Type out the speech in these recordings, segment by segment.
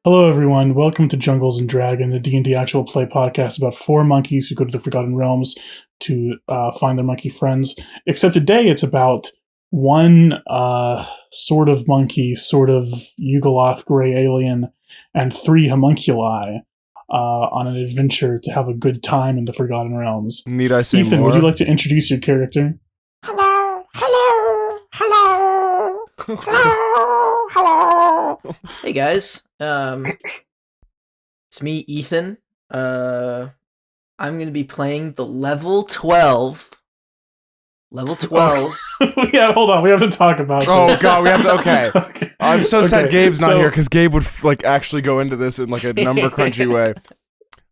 Hello, everyone. Welcome to Jungles and Dragon, the D&D actual play podcast about four monkeys who go to the Forgotten Realms to find their monkey friends. Except today it's about one sort of monkey, sort of Yugoloth gray alien, and three homunculi on an adventure to have a good time in the Forgotten Realms. Need I say Ethan, more? would you like to introduce your character? Hello, hello, hello, hello, hello. Hey guys, it's me, Ethan. I'm gonna be playing the level 12. Level 12. Yeah, hold on. We have to talk about this. Oh god, we have to. Okay, Okay. I'm so sad Okay, Gabe's not so- here because Gabe would actually go into this in like a number crunchy way.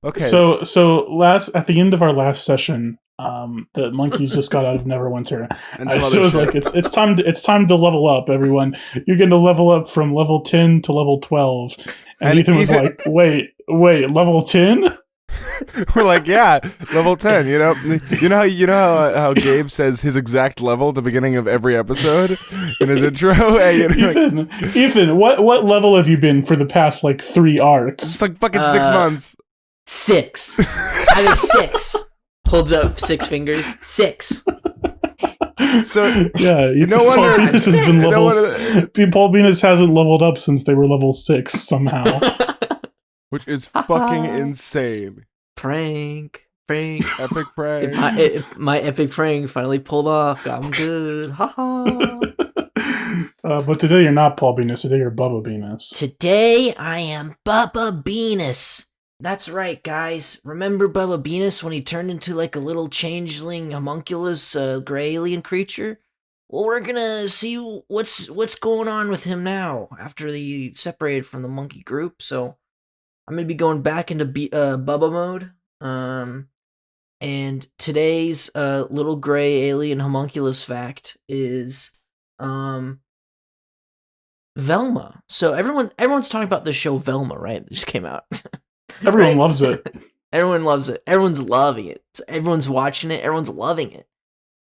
Okay, So at the end of our last session, the monkeys just got out of Neverwinter. and some So other it's shit. like it's time to level up, everyone. You're going to level up from level 10 to level 12. And And Ethan was Ethan- like, "Wait, level 10?" We're like, yeah, level 10. You know how Gabe says his exact level at the beginning of every episode in his intro. Hey, you know, like, Ethan, what level have you been for the past like 3 arcs? it's like fucking 6 months. 6. I was 6. Holds up 6 fingers. 6. So Yeah, no Paul wonder- Venus has been no levels. wonder- Paul Venus hasn't leveled up since they were level 6 somehow. which is fucking insane. Prank. Epic prank. My epic prank finally pulled off. I'm good. Haha. But today you're not Paul Venus. Today you're Bubba Venus. Today I am Bubba Venus. That's right, guys. Remember Bubba Venus when he turned into like a little changeling homunculus gray alien creature? Well, we're gonna see what's going on with him now after he separated from the monkey group. So I'm gonna be going back into Bubba mode. And today's little gray alien homunculus fact is Velma. So everyone's talking about the show Velma, right? It just came out. Everyone Right? loves it. Everyone loves it. Everyone's loving it. So everyone's watching it. Everyone's loving it.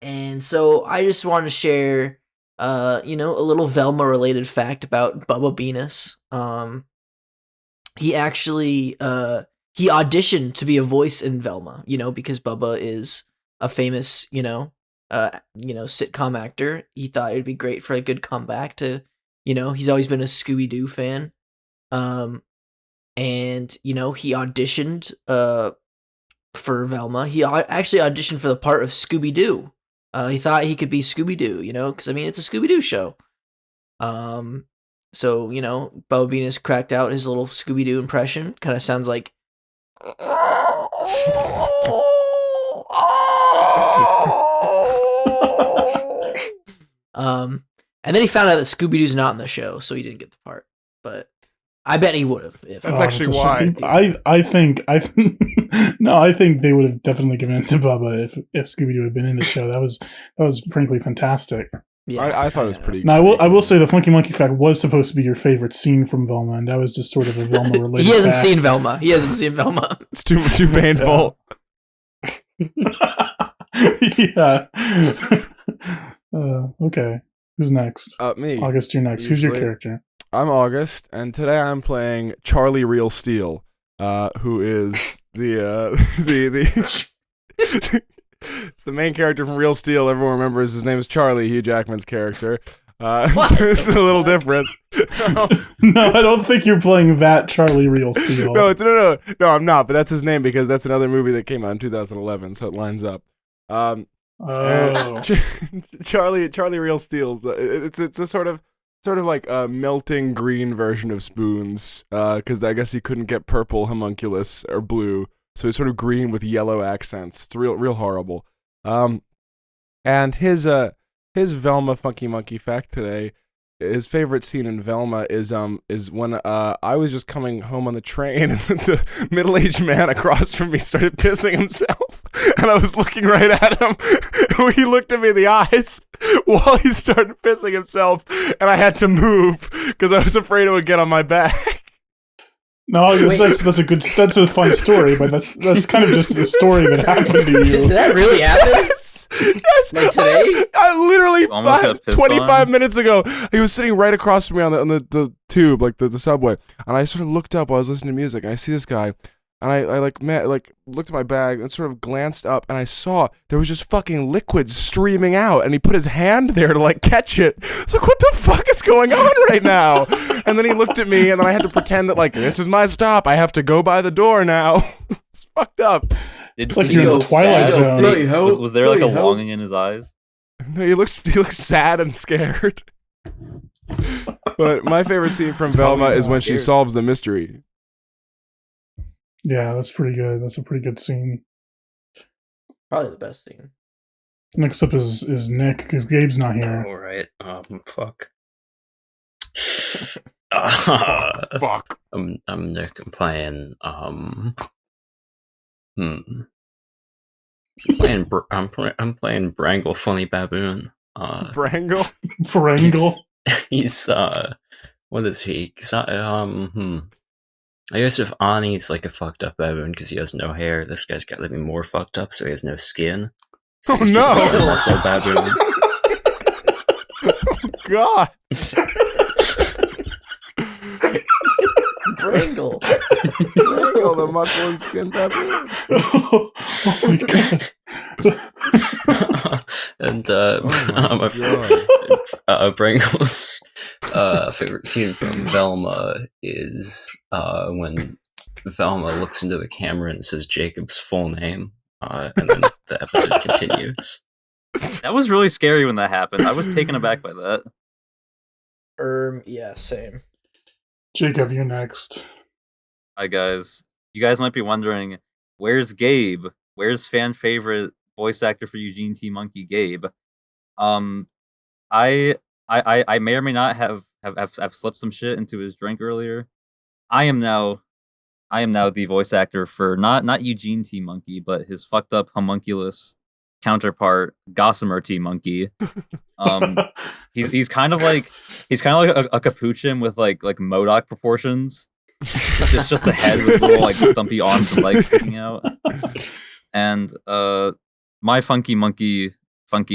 And so I just want to share, a little Velma related fact about Bubba Venus. He actually, he auditioned to be a voice in Velma, because Bubba is a famous, sitcom actor. He thought it'd be great for a good comeback to, he's always been a Scooby-Doo fan. And he auditioned for Velma. He actually auditioned for the part of Scooby-Doo. He thought he could be Scooby-Doo, because it's a Scooby-Doo show. So Bubba Venus cracked out his little Scooby-Doo impression. Kind of sounds like. And then he found out that Scooby-Doo's not in the show, so he didn't get the part. But I bet he would have. That's actually why. I think they would have definitely given it to Bubba if Scooby-Doo had been in the show. That was frankly fantastic. Yeah, I thought it was pretty. Now I will say the Funky Monkey fact was supposed to be your favorite scene from Velma, and that was just sort of a Velma related. He hasn't fact. seen Velma. He hasn't seen Velma. It's too painful. Yeah. Okay. Who's next? Me. August, you're next. Who's your Usually. character? I'm August, and today I'm playing Charlie Real Steel, who is the it's the main character from Real Steel. Everyone remembers his name is Charlie, Hugh Jackman's character. So it's a little different. No, I don't think you're playing that Charlie Real Steel. No, I'm not. But that's his name because that's another movie that came out in 2011, so it lines up. Oh. Charlie Real Steel's it's a sort of like a melting green version of Spoons, because I guess he couldn't get purple homunculus or blue, so it's sort of green with yellow accents. It's real horrible. And his Velma Funky Monkey fact today. His favorite scene in Velma is when I was just coming home on the train and the middle-aged man across from me started pissing himself, and I was looking right at him. He looked at me in the eyes while he started pissing himself, and I had to move because I was afraid it would get on my back. No, I guess that's a fun story, but that's kind of just a story that happened to Did you. that really happen? Yes. Like today? I literally Almost got pissed 25 on. minutes ago, he was sitting right across from me on the tube, like the subway, and I sort of looked up while I was listening to music, and I see this guy, and I looked at my bag and sort of glanced up, and I saw there was just fucking liquid streaming out, and he put his hand there to like catch it. I was like, what the fuck is going on right now? And then he looked at me, and then I had to pretend that like, this is my stop, I have to go by the door now. It's fucked up. It's like you're in the Twilight Zone. Was there like a longing in his eyes? No, he looks sad and scared. But my favorite scene from Velma is when she scared. solves the mystery. Yeah, that's pretty good. That's a pretty good scene. Probably the best scene. Next up is Nick, because Gabe's not here. All right. Fuck. Fuck. I'm Nick. I'm playing. I'm playing Brangle, Funny Baboon. Brangle. Brangle. He's what is he? I guess if Ani's like a fucked up baboon because he has no hair, this guy's got to be more fucked up, so he has no skin. So Oh he's no! just like a muscle baboon. God. Brangle. Brangle, the muscle and skin baboon. Oh my god. And my God. Brangle's favorite scene from Velma is when Velma looks into the camera and says Jacob's full name, and then the episode continues. That was really scary when that happened. I was taken aback by that. Yeah, same. Jacob, you're next. Hi guys. You guys might be wondering, where's Gabe? Where's fan favorite voice actor for Eugene T. Monkey, Gabe? I may or may not have slipped some shit into his drink earlier. I am now the voice actor for not Eugene T. Monkey, but his fucked up homunculus counterpart, Gossamer T. Monkey. He's kind of like a capuchin with like MODOK proportions. just the head with little like stumpy arms and legs sticking out. And my funky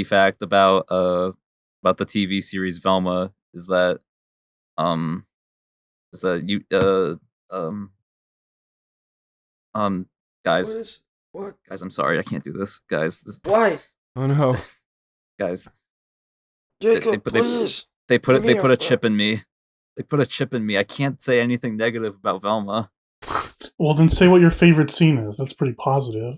fact about the TV series Velma is that guys, What? I'm sorry, I can't do this, guys. Why? Oh no. Guys, Jacob, they- please. they put Give me a a chip in me. They put a chip in me. I can't say anything negative about Velma. Well, then say what your favorite scene is. That's pretty positive.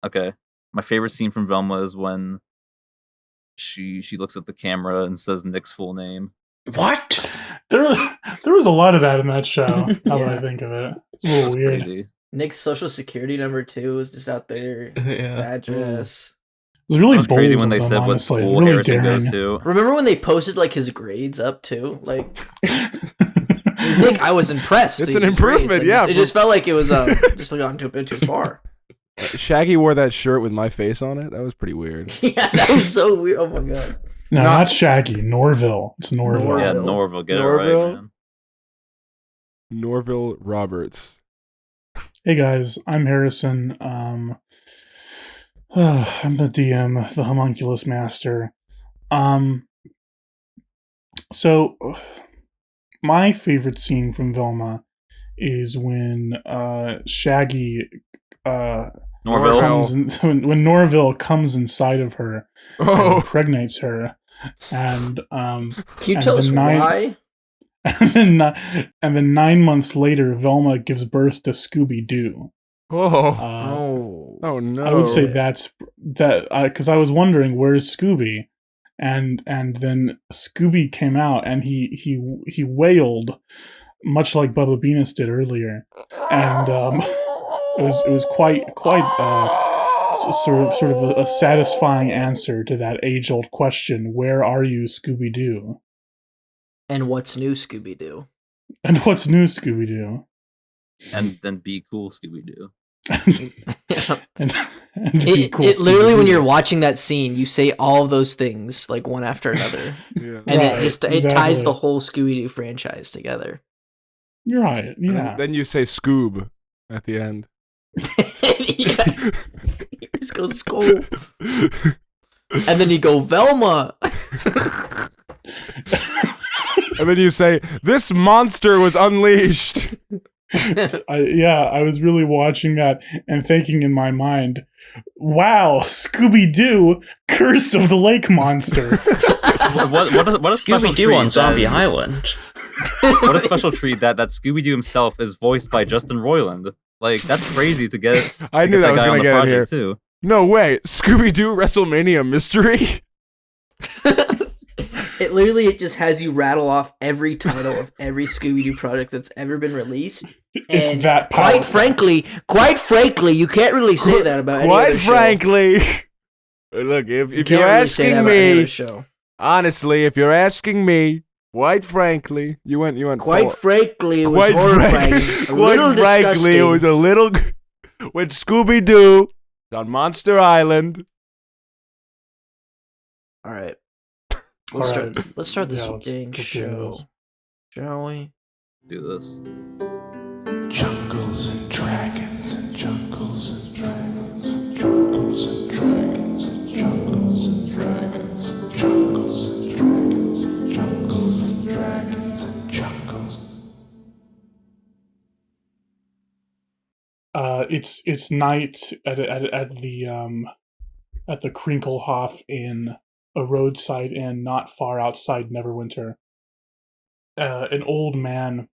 Okay. My favorite scene from Velma is when she looks at the camera and says Nick's full name. What? There was a lot of that in that show. Now that I Yeah. think of it, it's a little It's weird. crazy. Nick's social security number 2 is just out there. Yeah. Address. It was really It was bold crazy when of they them, said what honestly. school Really Harrison daring. goes to. Remember when they posted like his grades up too? Like Nick, I was impressed. It's with an his grades. improvement, It yeah, It just felt like it was just gone a bit too far. Shaggy wore that shirt with my face on it. That was pretty weird. Yeah, that was so weird. Oh my god. No, not Shaggy. Norville. It's Norville. Yeah, Norville. Norville, get it Norville? right, man. Norville Roberts. Hey guys, I'm Harrison. I'm the DM, the homunculus master. So my favorite scene from Velma is when Shaggy Norville. when Norville comes inside of her and Oh, impregnates her, and Can you And tell the us nine- why? and then 9 months later, Velma gives birth to Scooby Doo. oh, Oh. no! I would say that's that because I was wondering where's Scooby, and then Scooby came out and he wailed much like Bubba Venus did earlier, and it was quite sort of a satisfying answer to that age old question: Where are you, Scooby Doo? And what's new, Scooby Doo? And what's new, Scooby Doo? And then be cool, Scooby Doo. and and to be cool. It literally, when Scooby-Doo. you're watching that scene, you say all of those things like one after another, Yeah. and Right, it ties exactly. the whole Scooby-Doo franchise together. You're right. And Yeah. then you say Scoob at the end. You just go Scoob, and then you go Velma. And then you say, "This monster was unleashed." I was really watching that and thinking in my mind, wow, Scooby-Doo, Curse of the Lake Monster. what a special Scooby Doo treat on Zombie that- Island. What a special treat that Scooby-Doo himself is voiced by Justin Roiland. Like, that's crazy to get. I knew that was guy going on to the get in here. project too. No way. Scooby-Doo WrestleMania Mystery? It just has you rattle off every title of every Scooby-Doo project that's ever been released. It's And that powerful. quite frankly, you can't really say that about any Quite other show. frankly. Look, if You you're can't really say that asking about any other me, show. honestly, if you're asking me, quite frankly, you went Quite for- frankly, it was quite horrifying. frankly, A little frankly, disgusting. it was a little when Scooby-Doo on Monster Island. All right. All Let's right. start this Yeah, let's dang do show, this. shall we? Do this. Jungles and dragons and jungles and dragons and jungles and dragons and jungles and dragons and jungles and dragons and jungles and dragons and jungles. It's night at the Krinklehof Inn, a roadside inn not far outside Neverwinter. An old man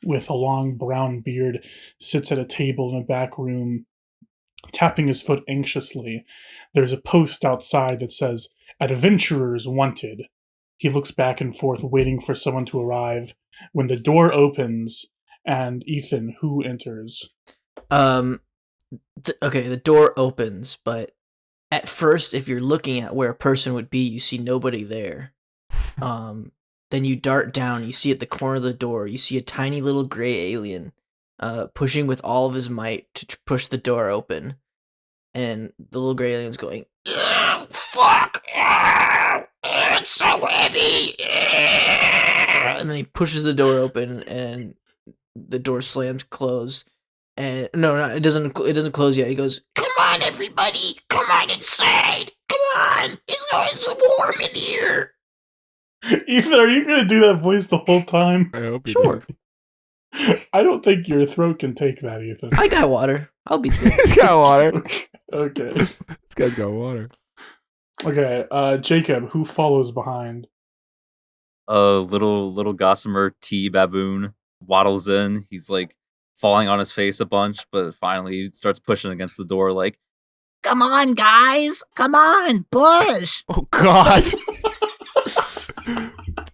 with a long brown beard sits at a table in a back room, tapping his foot anxiously. There's a post outside that says, "Adventurers wanted." He looks back and forth, waiting for someone to arrive, when the door opens, and Ethan, who enters? Okay, the door opens, but at first, if you're looking at where a person would be, you see nobody there. Then you dart down, you see at the corner of the door, you see a tiny little gray alien, pushing with all of his might to push the door open. And the little gray alien's going, "Ew, fuck! Ew, it's so heavy!" And then he pushes the door open, and the door slams closed. And no, it doesn't close yet. He goes, "Come on, everybody! Come on inside! Come on! It's warm in here!" Ethan, are you going to do that voice the whole time? I hope you Sure. do. I don't think your throat can take that, Ethan. I got water. I'll be good. He's got water. Okay. This guy's got water. Okay, Jacob, who follows behind? Little gossamer tea baboon waddles in. He's like falling on his face a bunch, but finally he starts pushing against the door like, Come on, guys! Come on, push! Oh, God.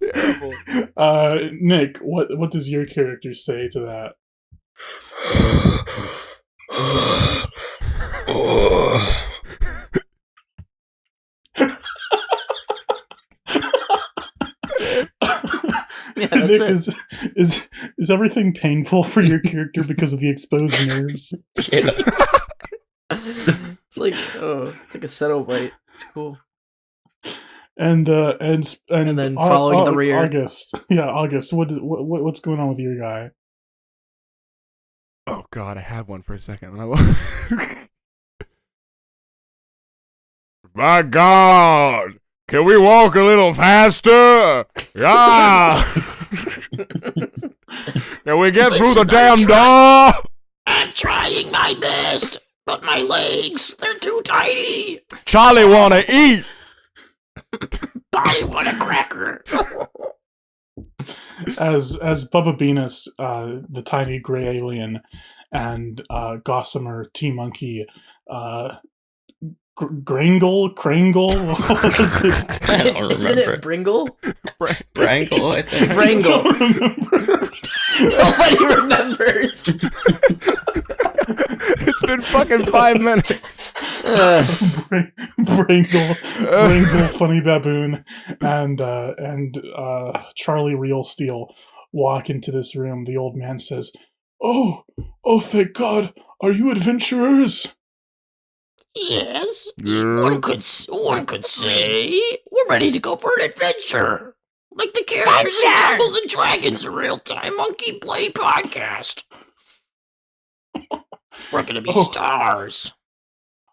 Terrible. Nick, what does your character say to that? Yeah, that's Nick, it. is everything painful for your character because of the exposed nerves? It's like it's like a Cenobite. It's cool. And then following the rear. August. Yeah, August. What's going on with your guy? Oh, God, I had one for a second. My God! Can we walk a little faster? Yeah! Can we get through the damn door? I'm trying my best, but my legs, they're too tiny. Charlie wanna eat! I want a cracker. As Bubba Venus, the tiny gray alien, and Gossamer Tea Monkey, Grangle? What was it? I don't Isn't remember. it Bringle? Brangle, I think. I Brangle. don't remember. Nobody remembers. It's been fucking 5 minutes. Bringle, Funny Baboon, and Charlie Real Steel walk into this room. The old man says, "Oh, thank God! Are you adventurers?" Yes, Yeah. one could say we're ready to go for an adventure. Like the characters in Jungles and Dragons, a real-time monkey play podcast. We're gonna be Oh. stars.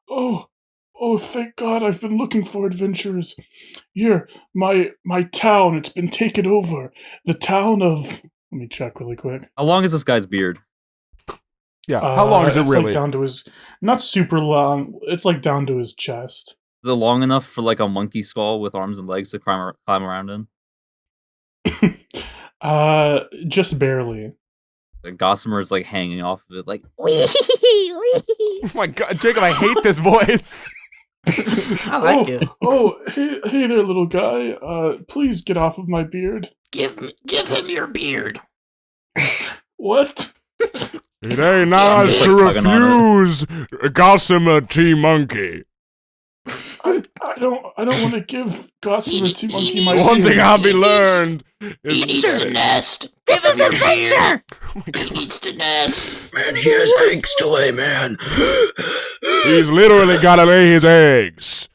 Oh, thank God, I've been looking for adventures. Here, my town, it's been taken over. The town of... Let me check really quick. How long is this guy's beard? Yeah. How long is it it's really? Like down to his... Not super long. It's like down to his chest. Is it long enough for like a monkey skull with arms and legs to climb around in? Just barely. Like Gossamer is like hanging off of it, like Oh my God, Jacob, I hate this voice. I like it. Hey there, little guy. Please get off of my beard. Give him your beard. What? It ain't nice Just, to like, tugging on refuse Gossamer T Monkey. I don't want to give Gossamer T Monkey my One beard. thing I've been learned He needs is to nest. This is adventure. He needs to nest. Man, he has eggs to lay, man. he's literally gotta lay his eggs.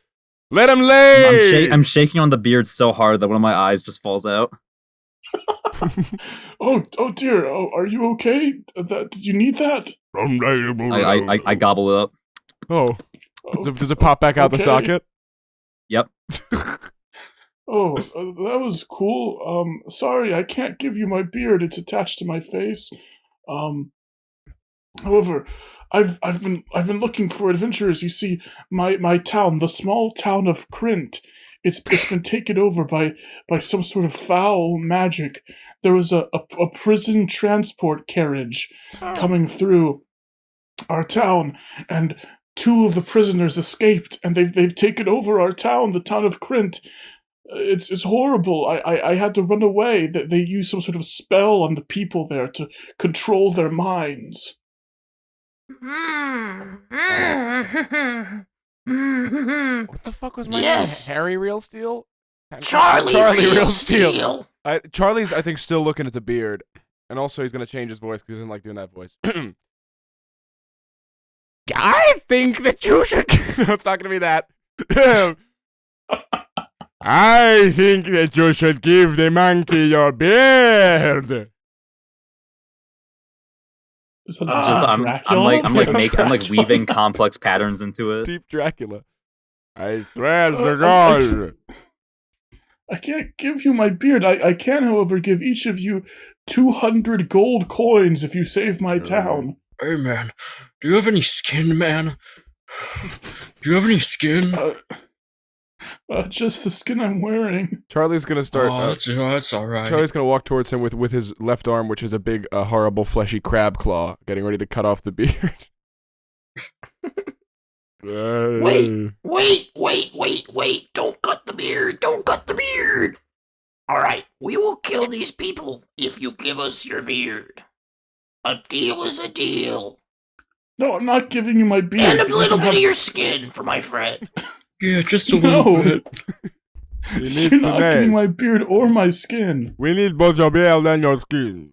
Let him lay. I'm shaking on the beard so hard that one of my eyes just falls out. Oh dear. Oh, are you okay? Did you need that? I gobble it up. Oh, Oh, does it pop back out the okay. socket? Yep. That was cool. Sorry, I can't give you my beard. It's attached to my face. However, I've been looking for adventures. You see, my town, the small town of Krint, it's been taken over by some sort of foul magic. There was a prison transport carriage coming through our town, and 2 of the prisoners escaped, and they've taken over our town, the town of Krint. It's horrible. I had to run away. They use some sort of spell on the people there to control their minds. What the fuck was my Yes. name? Harry Real Steel? Charlie Real Steel. Charlie's, I think, still looking at the beard. And also, he's going to change his voice because he doesn't like doing that voice. I think that you should... No, it's not going to be that. I think that you should give the monkey your beard. Is that I'm Dracula? like weaving complex patterns into it. Deep Dracula. I swear to Uh, God. I can't give you my beard. I can, however, give each of you 200 gold coins if you save my town. Hey, man, do you have any skin, man? Do you have any skin? Just the skin I'm wearing. Charlie's going to start... That's all right. Charlie's going to walk towards him with his left arm, which is a big, horrible, fleshy crab claw, getting ready to cut off the beard. Wait. Don't cut the beard. Don't cut the beard. All right, we will kill these people if you give us your beard. A deal is a deal. No, I'm not giving you my beard. And a You little can bit of have- your skin for my friend. Yeah, just a No. little bit. He needs You're to not nest. getting my beard or my skin. We need both your beard and your skin.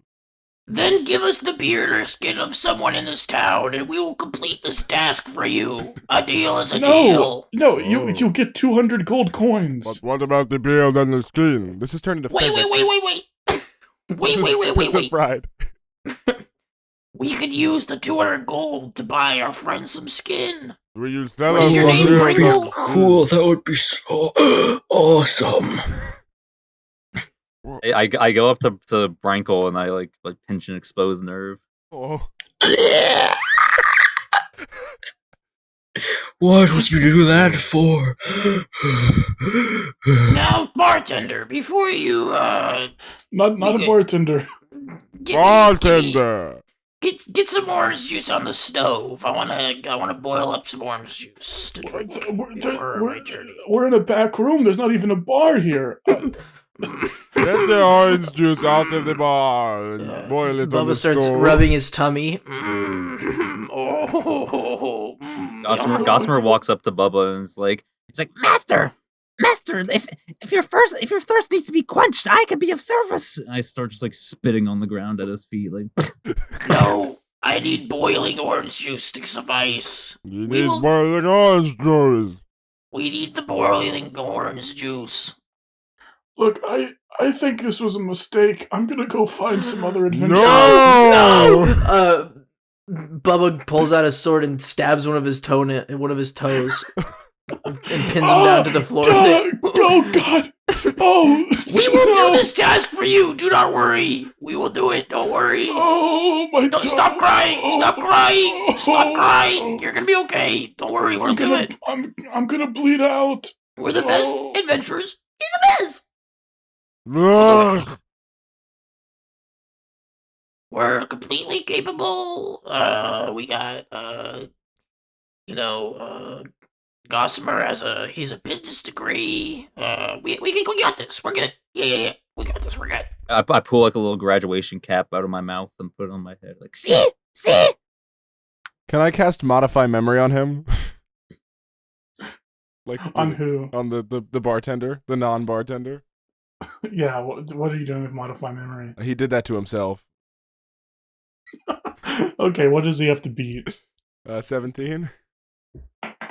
Then give us the beard or skin of someone in this town, and we will complete this task for you. A deal is a deal. No, Oh. you'll get 200 gold coins. But what about the beard and the skin? This is turning to Wait. This is Princess Bride. We could use the 200 gold to buy our friend some skin. Will you sell What us is your your name, beard? Pringle? Cool, that would be so awesome. I go up to Brankle and I like pinch and expose nerve. Oh. What would you do that for? Now, bartender, before you Not Okay. a bartender. Bartender. get some orange juice on the stove. I wanna boil up some orange juice to drink before my journey. We're in a back room. There's not even a bar here. Get the orange juice out of the bar and boil it on the Bubba starts stove. rubbing his tummy. Gossamer walks up to Bubba and is like, Master, if your thirst needs to be quenched, I can be of service. And I start just like spitting on the ground at his feet, like. No, I need boiling orange juice to suffice. You We need will- boiling orange juice. We need the boiling orange juice. Look, I think this was a mistake. I'm gonna go find some other adventures. No! Bubba pulls out his sword and stabs one of his toes and pins him down to the floor. Oh God! Oh, We will do this task for you. Do not worry. We will do it. Don't worry. Oh my! Don't stop crying. Stop crying. Stop crying. You're gonna be okay. Don't worry. We'll do it. I'm gonna bleed out. We're the best Oh. adventurers in the biz. Ugh. We're completely capable. We got Gossamer he's a business degree. We got this. We're good. Yeah. We got this. We're good. I pull like a little graduation cap out of my mouth and put it on my head. Like, see? Can I cast Modify Memory on him? Like On who? On the bartender, the non-bartender. Yeah. What are you doing with modify memory? He did that to himself. Okay. What does he have to beat? 17.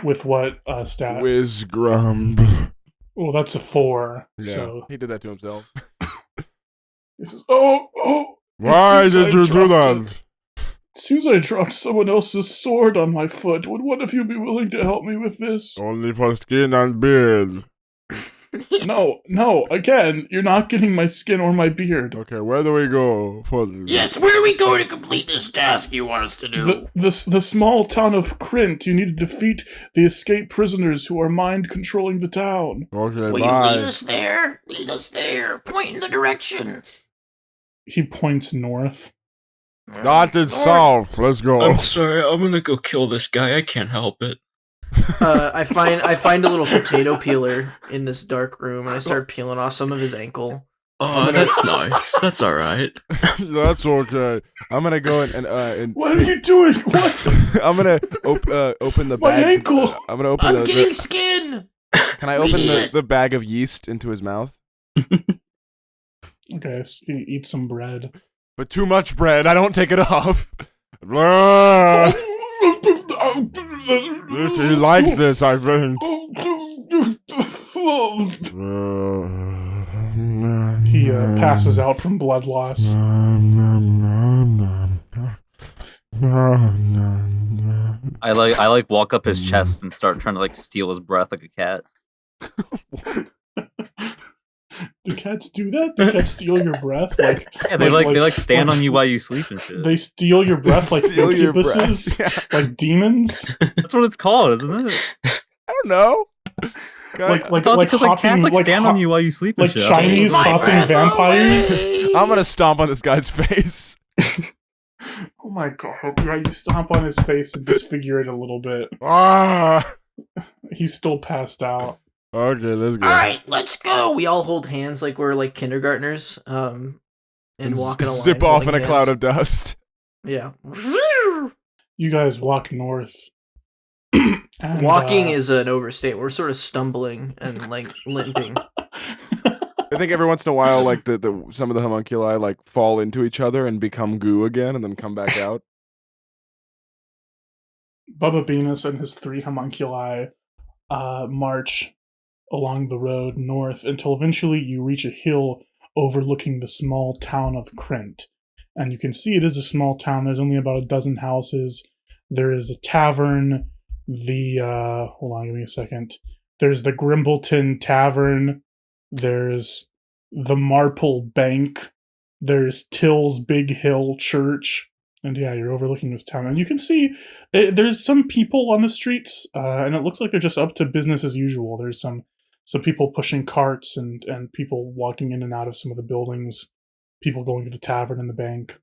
With what stat? Whiz Grumb. Well, that's a 4. Yeah, So he did that to himself. he says, "Oh, Why seems I did you do dropped that? it seems I dropped someone else's sword on my foot. Would one of you be willing to help me with this?" Only for skin and beard. No. Again, you're not getting my skin or my beard. Okay, where do we go for this? Yes, where are we going to complete this task you want us to do? The small town of Krint. You need to defeat the escaped prisoners who are mind controlling the town. Okay, Will you bye. lead us there? Lead us there. Point in the direction. He points north. Not in south. Let's go. I'm sorry, I'm gonna go kill this guy. I can't help it. I find a little potato peeler in this dark room, and I start peeling off some of his ankle. Oh, that's nice. That's alright. That's okay. I'm gonna go and What are you doing? What? I'm gonna open the My bag. ankle! I'm gonna open I'm getting skin. Can I open Idiot. the bag of yeast into his mouth? Okay, so he eats some bread. But too much bread. I don't take it off. Blah. He likes this, I think. He passes out from blood loss. I like walk up his chest and start trying to like steal his breath like a cat. Do cats do that? Do cats steal your breath? Like, Yeah, they like stand on you while you sleep and shit. They steal your breath like Steal your breath, incubuses? yeah. Like demons? That's what it's called, isn't it? I don't know. Like Because like hopping, cats like stand on hop- you while you sleep and like shit. Chinese Take my hopping breath vampires? away. I'm gonna stomp on this guy's face. Oh my god. Yeah, you stomp on his face and disfigure it a little bit. Ah. He's still passed out. Okay, let's go. All right, let's go. We all hold hands like we're like kindergartners, and walk in a line. Zip off in holding a cloud hands. of dust. Yeah. You guys walk north. And, Walking is an overstate. We're sort of stumbling and like limping. I think every once in a while, like the some of the homunculi like fall into each other and become goo again, and then come back out. Bubba Venus and his 3 homunculi march along the road north until eventually you reach a hill overlooking the small town of Krint. And you can see it is a small town. There's only about a dozen houses. There is a tavern. Hold on, give me a second. There's the Grimbleton Tavern. There's the Marple Bank. There's Till's Big Hill Church. And yeah, you're overlooking this town. And you can see there's some people on the streets, and it looks like they're just up to business as usual. There's some people pushing carts and people walking in and out of some of the buildings. People going to the tavern and the bank.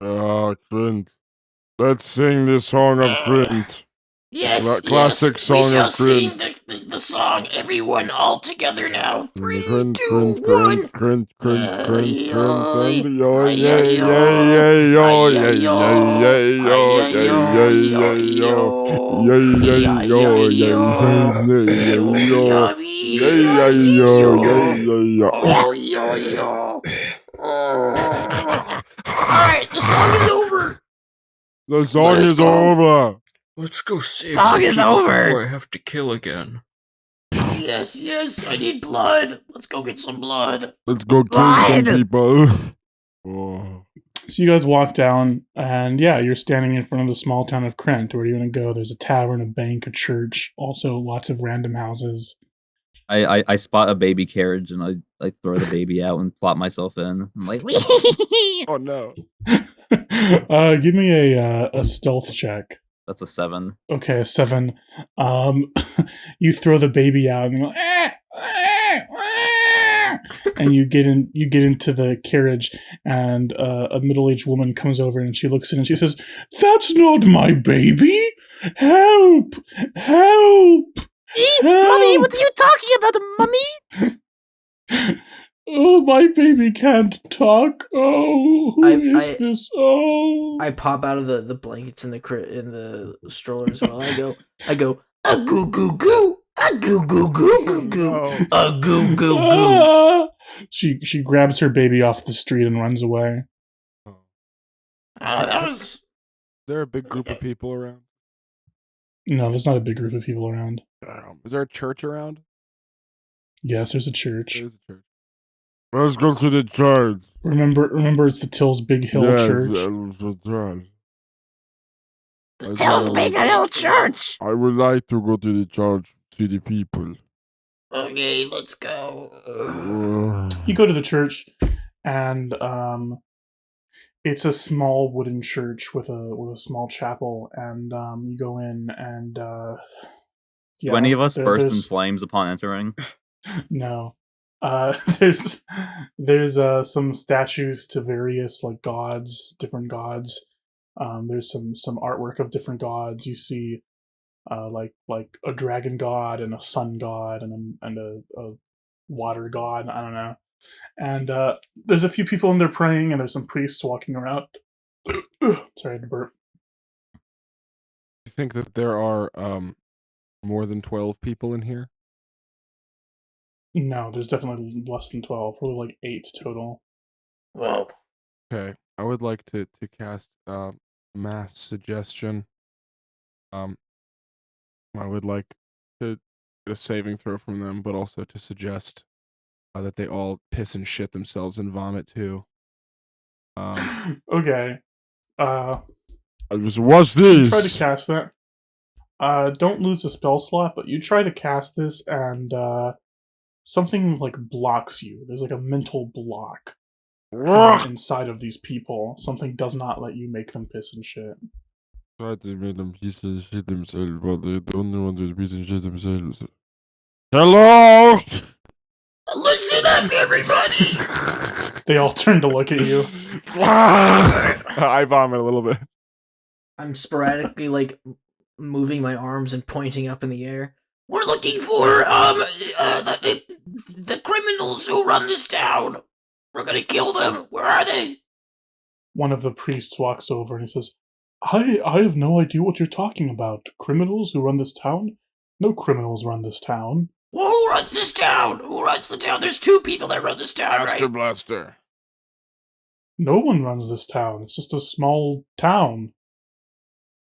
Clint. Let's sing this song of Clint. Yes, Classic yes. song We of shall sing Clint. the song, everyone, all together now. 3, Clint, 2, 1. Clint, Alright, the song is over. The song Let's is go. over. Let's go save Song some is people over. before I have to kill again. Yes, I need blood. Let's go get some blood. Let's go kill some Blood. people. Oh. So you guys walk down, and yeah, you're standing in front of the small town of Krent. Where do you want to go? There's a tavern, a bank, a church, also lots of random houses. I spot a baby carriage and I throw the baby out and plop myself in. I'm like, wee. Oh no. Give me a stealth check. That's a 7. Okay, a 7. You throw the baby out and you go, and you get into the carriage, and a middle-aged woman comes over and she looks in and she says, "That's not my baby! Help! Help! Mummy, what Help! are you talking about, Mummy? Oh, my baby can't talk. Oh, who is I- this? Oh." I pop out of the blankets in the stroller as well. I go, a goo goo goo, a goo goo goo goo goo, No. a goo goo goo. Ah! She grabs her baby off the street and runs away. That was. Is there a big group of people around? No, there's not a big group of people around. Is there a church around? Yes, there's a church. There is a church. Let's go to the church. Remember, it's the Tills Big Hill Church. Tell's Big Hill Church. I would like to go to the church, see the people. Okay, let's go. You go to the church, and it's a small wooden church with a small chapel, and you go in, and Do any of us burst in there's- flames upon entering? No. There's some statues to various like gods, different gods. There's some artwork of different gods. You see like a dragon god and a sun god and a water god. I don't know. And there's a few people in there praying, and there's some priests walking around. Sorry to burp. You think that there are more than 12 people in here? No, there's definitely less than 12. Probably like 8 total. Whoa. Okay, I would like to cast mass suggestion. I would like to get a saving throw from them, but also to suggest that they all piss and shit themselves and vomit too. Okay. What's this? Try to cast that. Don't lose a spell slot, but you try to cast this, and something like blocks you. There's like a mental block inside of these people. Something does not let you make them piss and shit. Try to make them piss and shit themselves, but they're the only ones who piss and shit themselves. Hello! Listen up, everybody. They all turn to look at you. I vomit a little bit. I'm sporadically like moving my arms and pointing up in the air. We're looking for the criminals who run this town. We're gonna kill them. Where are they? One of the priests walks over and he says, I have no idea what you're talking about. Criminals who run this town? No criminals run this town. Well, who runs this town? Who runs the town? There's 2 people that run this town, Master right? Blaster. No one runs this town. It's just a small town.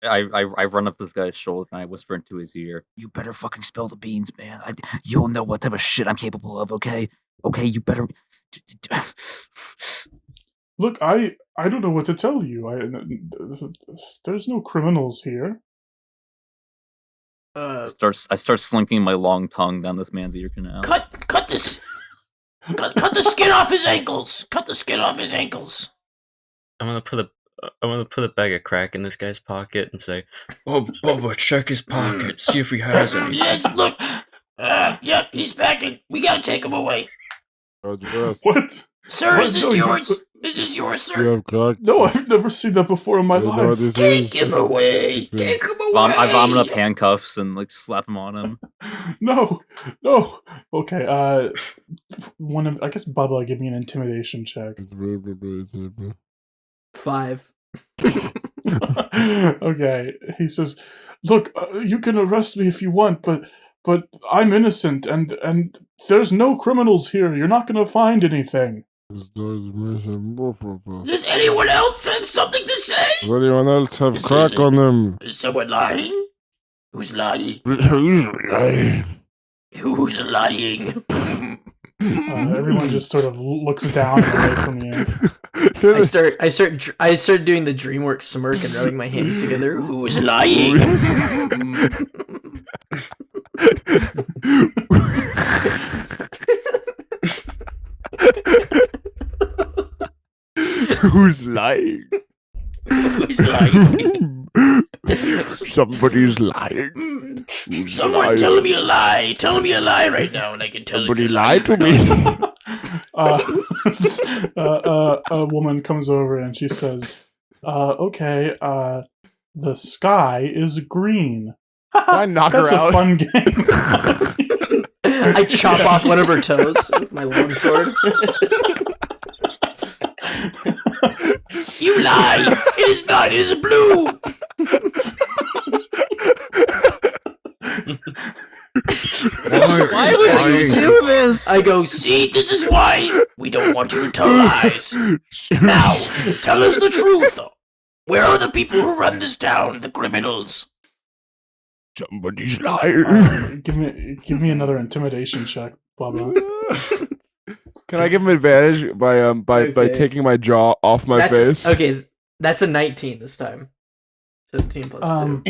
I run up this guy's shoulder and I whisper into his ear, "You better fucking spill the beans, man. You'll know what type of shit I'm capable of, okay? Okay, you better..." Look, I don't know what to tell you. There's no criminals here. I start slinking my long tongue down this man's ear canal. Cut this. cut the skin off his ankles. Cut the skin off his ankles. I'm gonna put a bag of crack in this guy's pocket and say, "Oh, Bubba, check his pocket, see if he has anything." Yes, look. Yep, he's packing. We gotta take him away. What? Sir, What? is this No, you- yours? Is this yours, You sir? have crack? No, I've never seen that before in my You know what life. this Take is? him away. Yeah. Take him away. I vomit up handcuffs and like slap him on him. No. Okay, I guess Bubba, give me an intimidation check. 5. Okay, he says, "Look, you can arrest me if you want, but I'm innocent, and there's no criminals here. You're not gonna find anything." Does anyone else have something to say? Does anyone else have crack on them? Is someone lying? Who's lying? Who's lying? Who's lying? Everyone just sort of looks down and away from you. I start doing the DreamWorks smirk and rubbing my hands together. Who's lying? Who's lying? Who's lying? Somebody's lying. Someone tell me a lie. Tell me a lie right now, and I can tell Somebody you. lied to me. A woman comes over and she says, "Okay, the sky is green." Why knock That's her a out? fun game. I chop off one of her toes with my long sword. You lie! It is not. It is blue. Why would you do this? I go, see, this is why we don't want you to tell lies. Now, tell us the truth. Where are the people who run this town, the criminals? Somebody's lying. Give me another intimidation check, Bubba. Can I give him advantage by Okay. taking my jaw off my face? Okay, that's a 19 this time. 17 plus 2.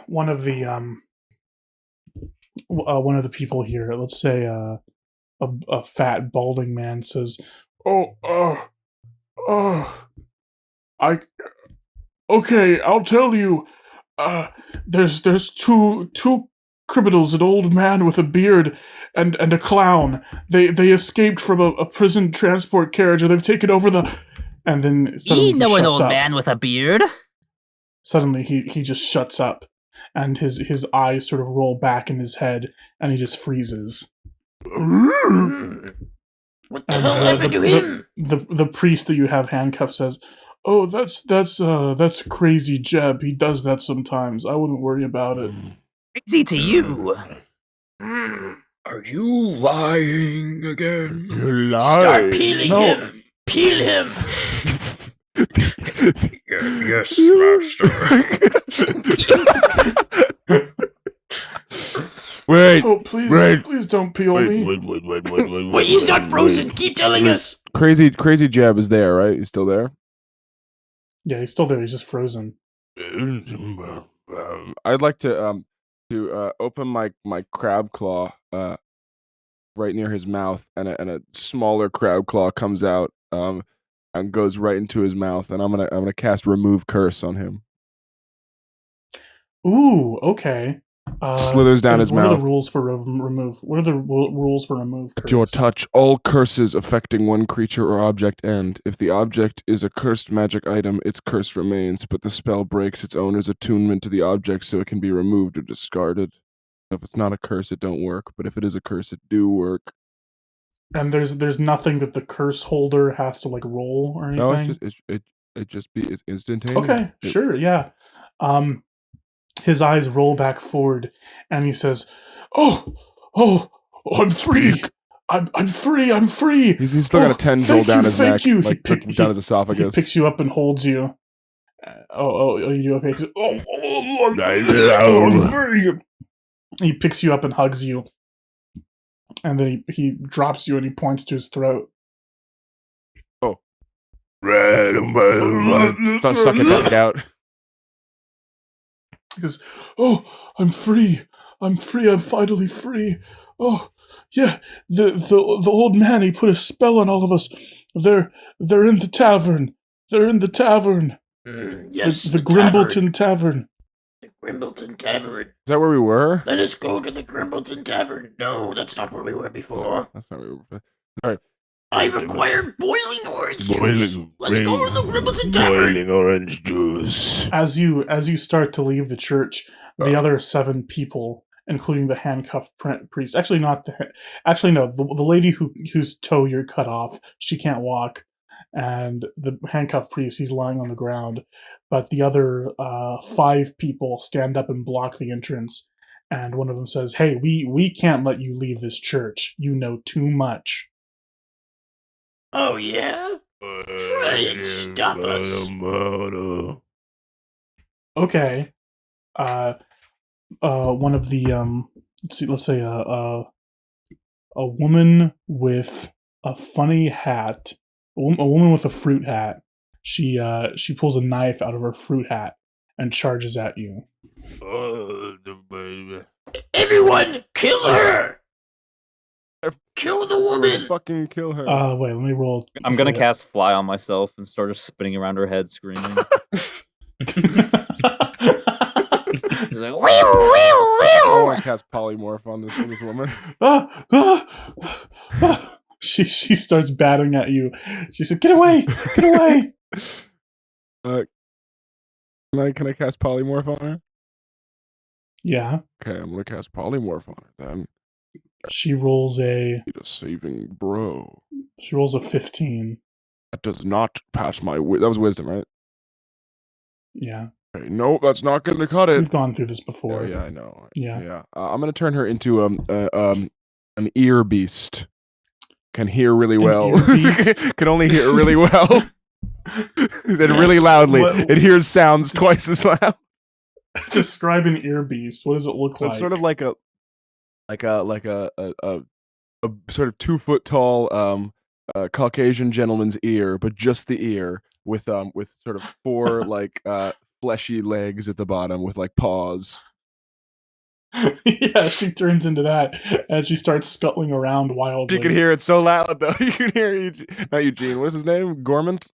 One of the people here, let's say a fat balding man says, okay, I'll tell you. There's two criminals, an old man with a beard and a clown. They escaped from a prison transport carriage, and they've taken over the. And then suddenly You know an shuts old up. man with a beard. Suddenly he just shuts up, and his eyes sort of roll back in his head, and he just freezes. What the hell happened to him? The priest that you have handcuffed says, "Oh, that's crazy Jeb. He does that sometimes. I wouldn't worry about it." Crazy to you. Are you lying again? You lie. Start peeling No. him. Peel him. Yes, master. Wait. Oh, please, Right. please don't peel me. Wait, he's not frozen. Keep telling us. Crazy Jeb is there, right? He's still there. Yeah, he's still there. He's just frozen. I'd like to open my crab claw right near his mouth, and a smaller crab claw comes out and goes right into his mouth, and I'm gonna cast remove curse on him. Ooh, okay. Slithers down his what are mouth. the rules for remove? What are the rules for remove? At your touch, all curses affecting one creature or object end. If the object is a cursed magic item, its curse remains, but the spell breaks its owner's attunement to the object, so it can be removed or discarded. If it's not a curse, it don't work, but if it is a curse, it do work. And there's nothing that the curse holder has to like roll or anything. No, it's instantaneous. Okay, sure, yeah. His eyes roll back forward, and he says, "Oh, I'm free! I'm free! I'm free!" He's still got a tendril down his neck, you. like down his esophagus. He picks you up and holds you. You do okay. He says, I'm free. He picks you up and hugs you, and then he drops you and he points to his throat. Suck it back out. He goes, "Oh, I'm free! I'm free! I'm finally free! Oh, yeah, the old man, he put a spell on all of us. They're in the tavern. They're in the tavern. Yes, the Grimbleton Tavern. The Grimbleton Tavern. Is that where we were? Let us go to the Grimbleton Tavern. No, that's not where we were before. That's not where we were. Sorry. I've acquired boiling orange juice. Let's go to the Grimbleton Tavern. orange juice. As you start to leave the church, the other 7 people, including the handcuffed priest, actually not the lady whose toe you're cut off, she can't walk, and the handcuffed priest, he's lying on the ground, but the other 5 people stand up and block the entrance, and one of them says, "Hey, we can't let you leave this church. You know too much." Oh, yeah? Try and stop us. Okay. One of the let's say a woman with a funny hat, a woman with a fruit hat. She pulls a knife out of her fruit hat and charges at you. Everyone, kill her! Kill the woman! Fucking kill her. Wait, let me roll. I'm gonna cast Fly on myself and start just spinning around her head, screaming. He's like, wee, wee, I want wee. to cast polymorph on this woman. She starts batting at you. She said, "Get away! Get away!" Can I cast polymorph on her? Yeah. Okay, I'm gonna cast polymorph on her then. She rolls a Need a saving bro. 15. That does not pass my that was wisdom, right? Yeah. Okay, no, that's not gonna cut it. We've gone through this before. Yeah, I know. Yeah. I'm gonna turn her into an ear beast. Can hear really well. ear beast? Can only hear really well. Then really loudly. It hears sounds twice as loud. Describe an ear beast. What does it look So like? it's sort of like a sort of 2 foot tall Caucasian gentleman's ear, but just the ear with sort of 4 like fleshy legs at the bottom with like paws. Yeah, she turns into that and she starts scuttling around wildly. You can hear it so loud though. You can hear not Eugene. What's his name? Gormant.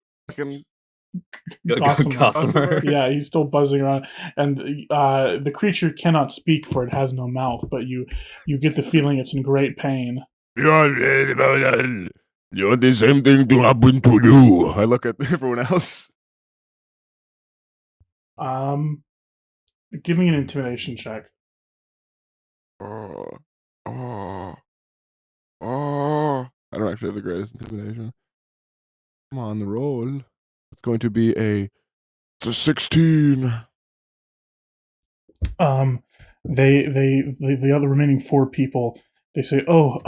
Gossamer. Yeah, he's still buzzing around, and the creature cannot speak, for it has no mouth. But you get the feeling it's in great pain. You want the same thing to happen to you. I look at everyone else. Give me an intimidation check. I don't actually have the greatest intimidation. Come on, the roll. It's going to be a 16. The other remaining 4 people, they say, "Oh,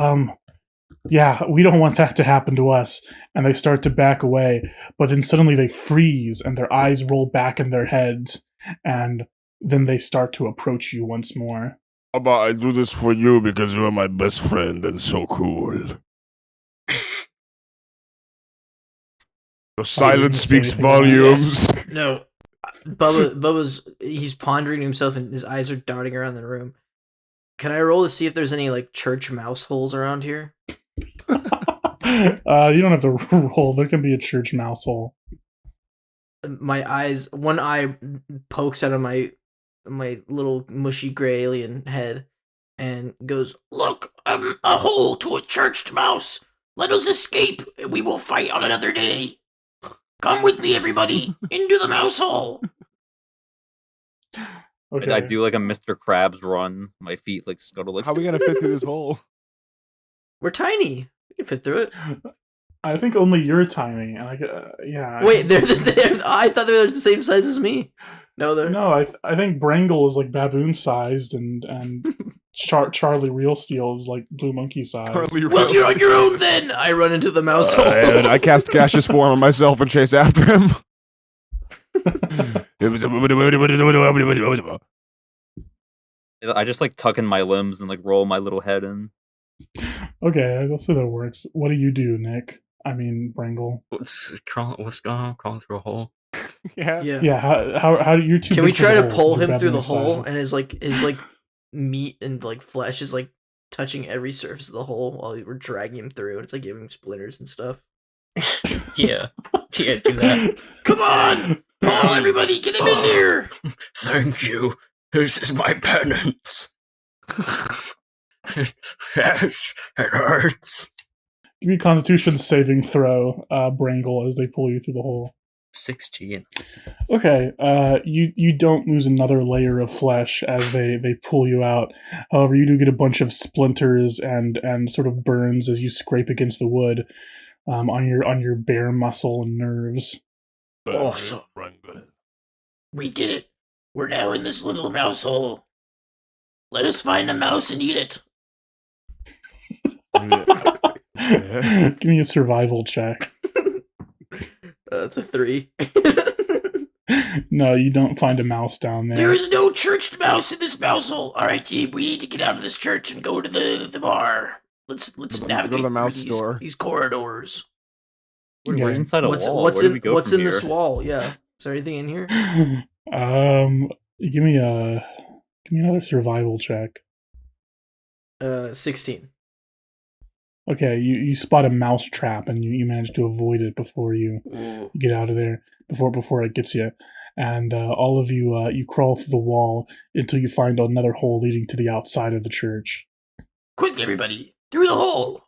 yeah, we don't want that to happen to us," and they start to back away. But then suddenly they freeze, and their eyes roll back in their heads, and then they start to approach you once more. Bubba, I do this for you because you are my best friend and so cool. Your silence speaks volumes. No, Bubba's he's pondering to himself, and his eyes are darting around the room. Can I roll to see if there's any like church mouse holes around here? You don't have to roll. There can be a church mouse hole. My eyes, one eye pokes out of my little mushy gray alien head, and goes, Look, a hole to a churched mouse. Let us escape, and we will fight on another day. Come with me, everybody, into the mouse hole. Okay. I do like a Mr. Krabs run. My feet like scuttle. Like, How are we gonna fit through this hole? "We're tiny. We can fit through it." I think only you're tiny, and yeah. Wait, they're I thought they were the same size as me. No, they're No, I think Brangle is like baboon sized, and Charlie Real Steel is like blue monkey sized. Well, you're on your own then. I run into the mouse hole. And I cast gaseous form on myself and chase after him. I just like tuck in my limbs and like roll my little head in. Okay, I'll say that works. What do you do, Nick? I mean, Brangle. What's going on? Crawling through a hole? Yeah. Yeah. How do you two? Can we get to try the to hole? pull Is your him through the baboon hole, sized? and his meat and like flesh is like touching every surface of the hole while we're dragging him through, and it's like giving him splinters and stuff. Yeah, do that. Come on, Paul, everybody, get him in here. Thank you. This is my penance. Yes, it hurts. Give me a Constitution saving throw, Brangle, as they pull you through the hole. 16. Okay, you don't lose another layer of flesh as they pull you out. However, you do get a bunch of splinters and sort of burns as you scrape against the wood, on your bare muscle and nerves. Awesome. We did it. We're now in this little mouse hole. Let us find a mouse and eat it. Give me a survival check. That's a 3. No, you don't find a mouse down there. There is no churched mouse in this mouse hole. All right, team, we need to get out of this church and go to the bar. Let's navigate go to the mouse through store. these corridors. We're Okay. inside a What's wall. what's Where do in we go what's from in this here? wall? Yeah. Is there anything in here? Give me another survival check. 16. Okay, you spot a mouse trap and you manage to avoid it before you Ooh. get out of there, before it gets you. And all of you you crawl through the wall until you find another hole leading to the outside of the church. Quick, everybody, through the hole.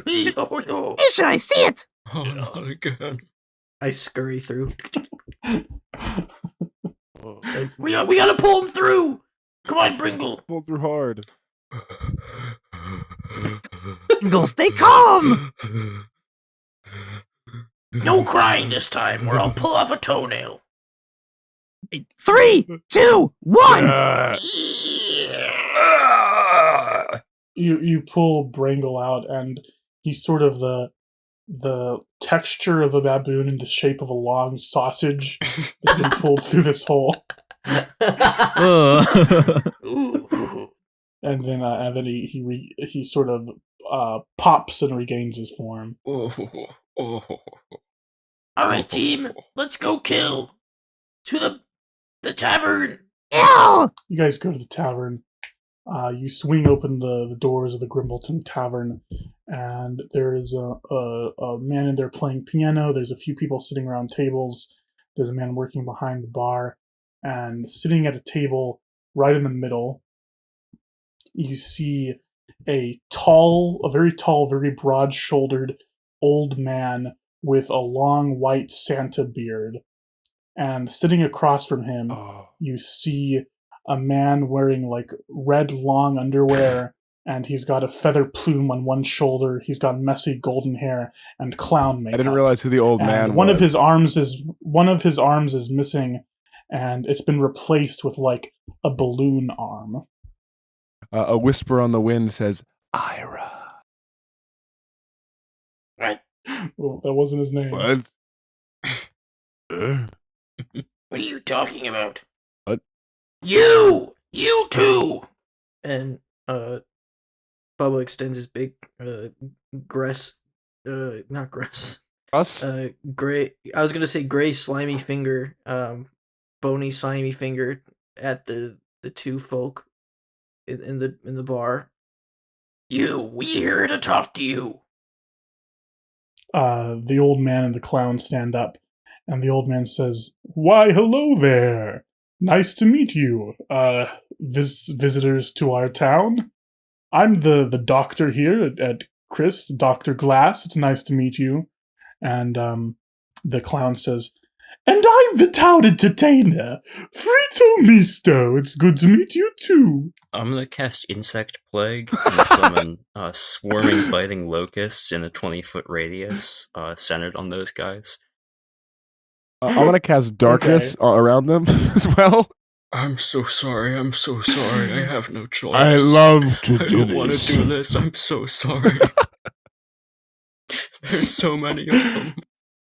Oh, no. Should I see it? Oh, not again. I scurry through. We gotta pull him through. Come on, Bringle. Pull through hard. Go, stay calm. No crying this time, or I'll pull off a toenail. 3, 2, 1. You pull Brangle out, and he's sort of the texture of a baboon in the shape of a long sausage that's been pulled through this hole. Ooh. And then he sort of pops and regains his form. All right, team, let's go kill. To the tavern. Ew. You guys go to the tavern. You swing open the doors of the Grimbleton Tavern, and there is a man in there playing piano. There's a few people sitting around tables. There's a man working behind the bar, and sitting at a table right in the middle, you see a very tall, very broad-shouldered old man with a long white Santa beard. And sitting across from him, you see a man wearing like red long underwear, and he's got a feather plume on one shoulder. He's got messy golden hair and clown makeup. I didn't realize who the old And man one was. of his arms is missing, and it's been replaced with like a balloon arm. A whisper on the wind says, Ira. What? Well, that wasn't his name. What? What are you talking about? What? You too. And Bubba extends his big not grass. Us? Gray. I was gonna say gray slimy finger, bony slimy finger at the two folk in the bar. We here to talk to you. The old man and the clown stand up, and the old man says, "Why, hello there. Nice to meet you, visitors to our town. I'm the doctor here at Chris, Dr. Glass. It's nice to meet you." And the clown says, "And I'm the town entertainer, Frito Misto. It's good to meet you too." I'm gonna cast Insect Plague and summon swarming biting locusts in a 20-foot radius, centered on those guys. I'm going to cast darkness around them as well. I'm so sorry, I have no choice. I love to I do don't want to do this, I'm so sorry. There's so many of them.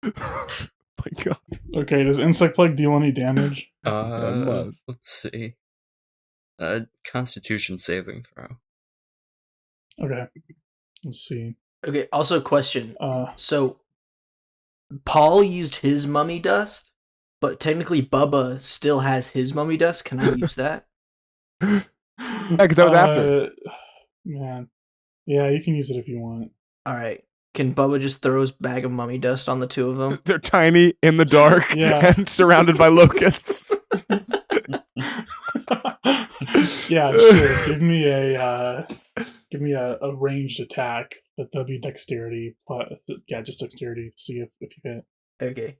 My God. Okay, does Insect Plague deal any damage? must. Let's see. Constitution saving throw. Okay, let's see. Okay. Also, question. Uh, So, Paul used his mummy dust, but technically Bubba still has his mummy dust. Can I use that? Yeah, because that was after. Man, yeah, you can use it if you want. All right. Can Bubba just throw his bag of mummy dust on the two of them? They're tiny, in the dark, Yeah. and surrounded by locusts. Yeah, sure. Give me a ranged attack. That'll be dexterity. Yeah, just dexterity. See if you hit. Okay.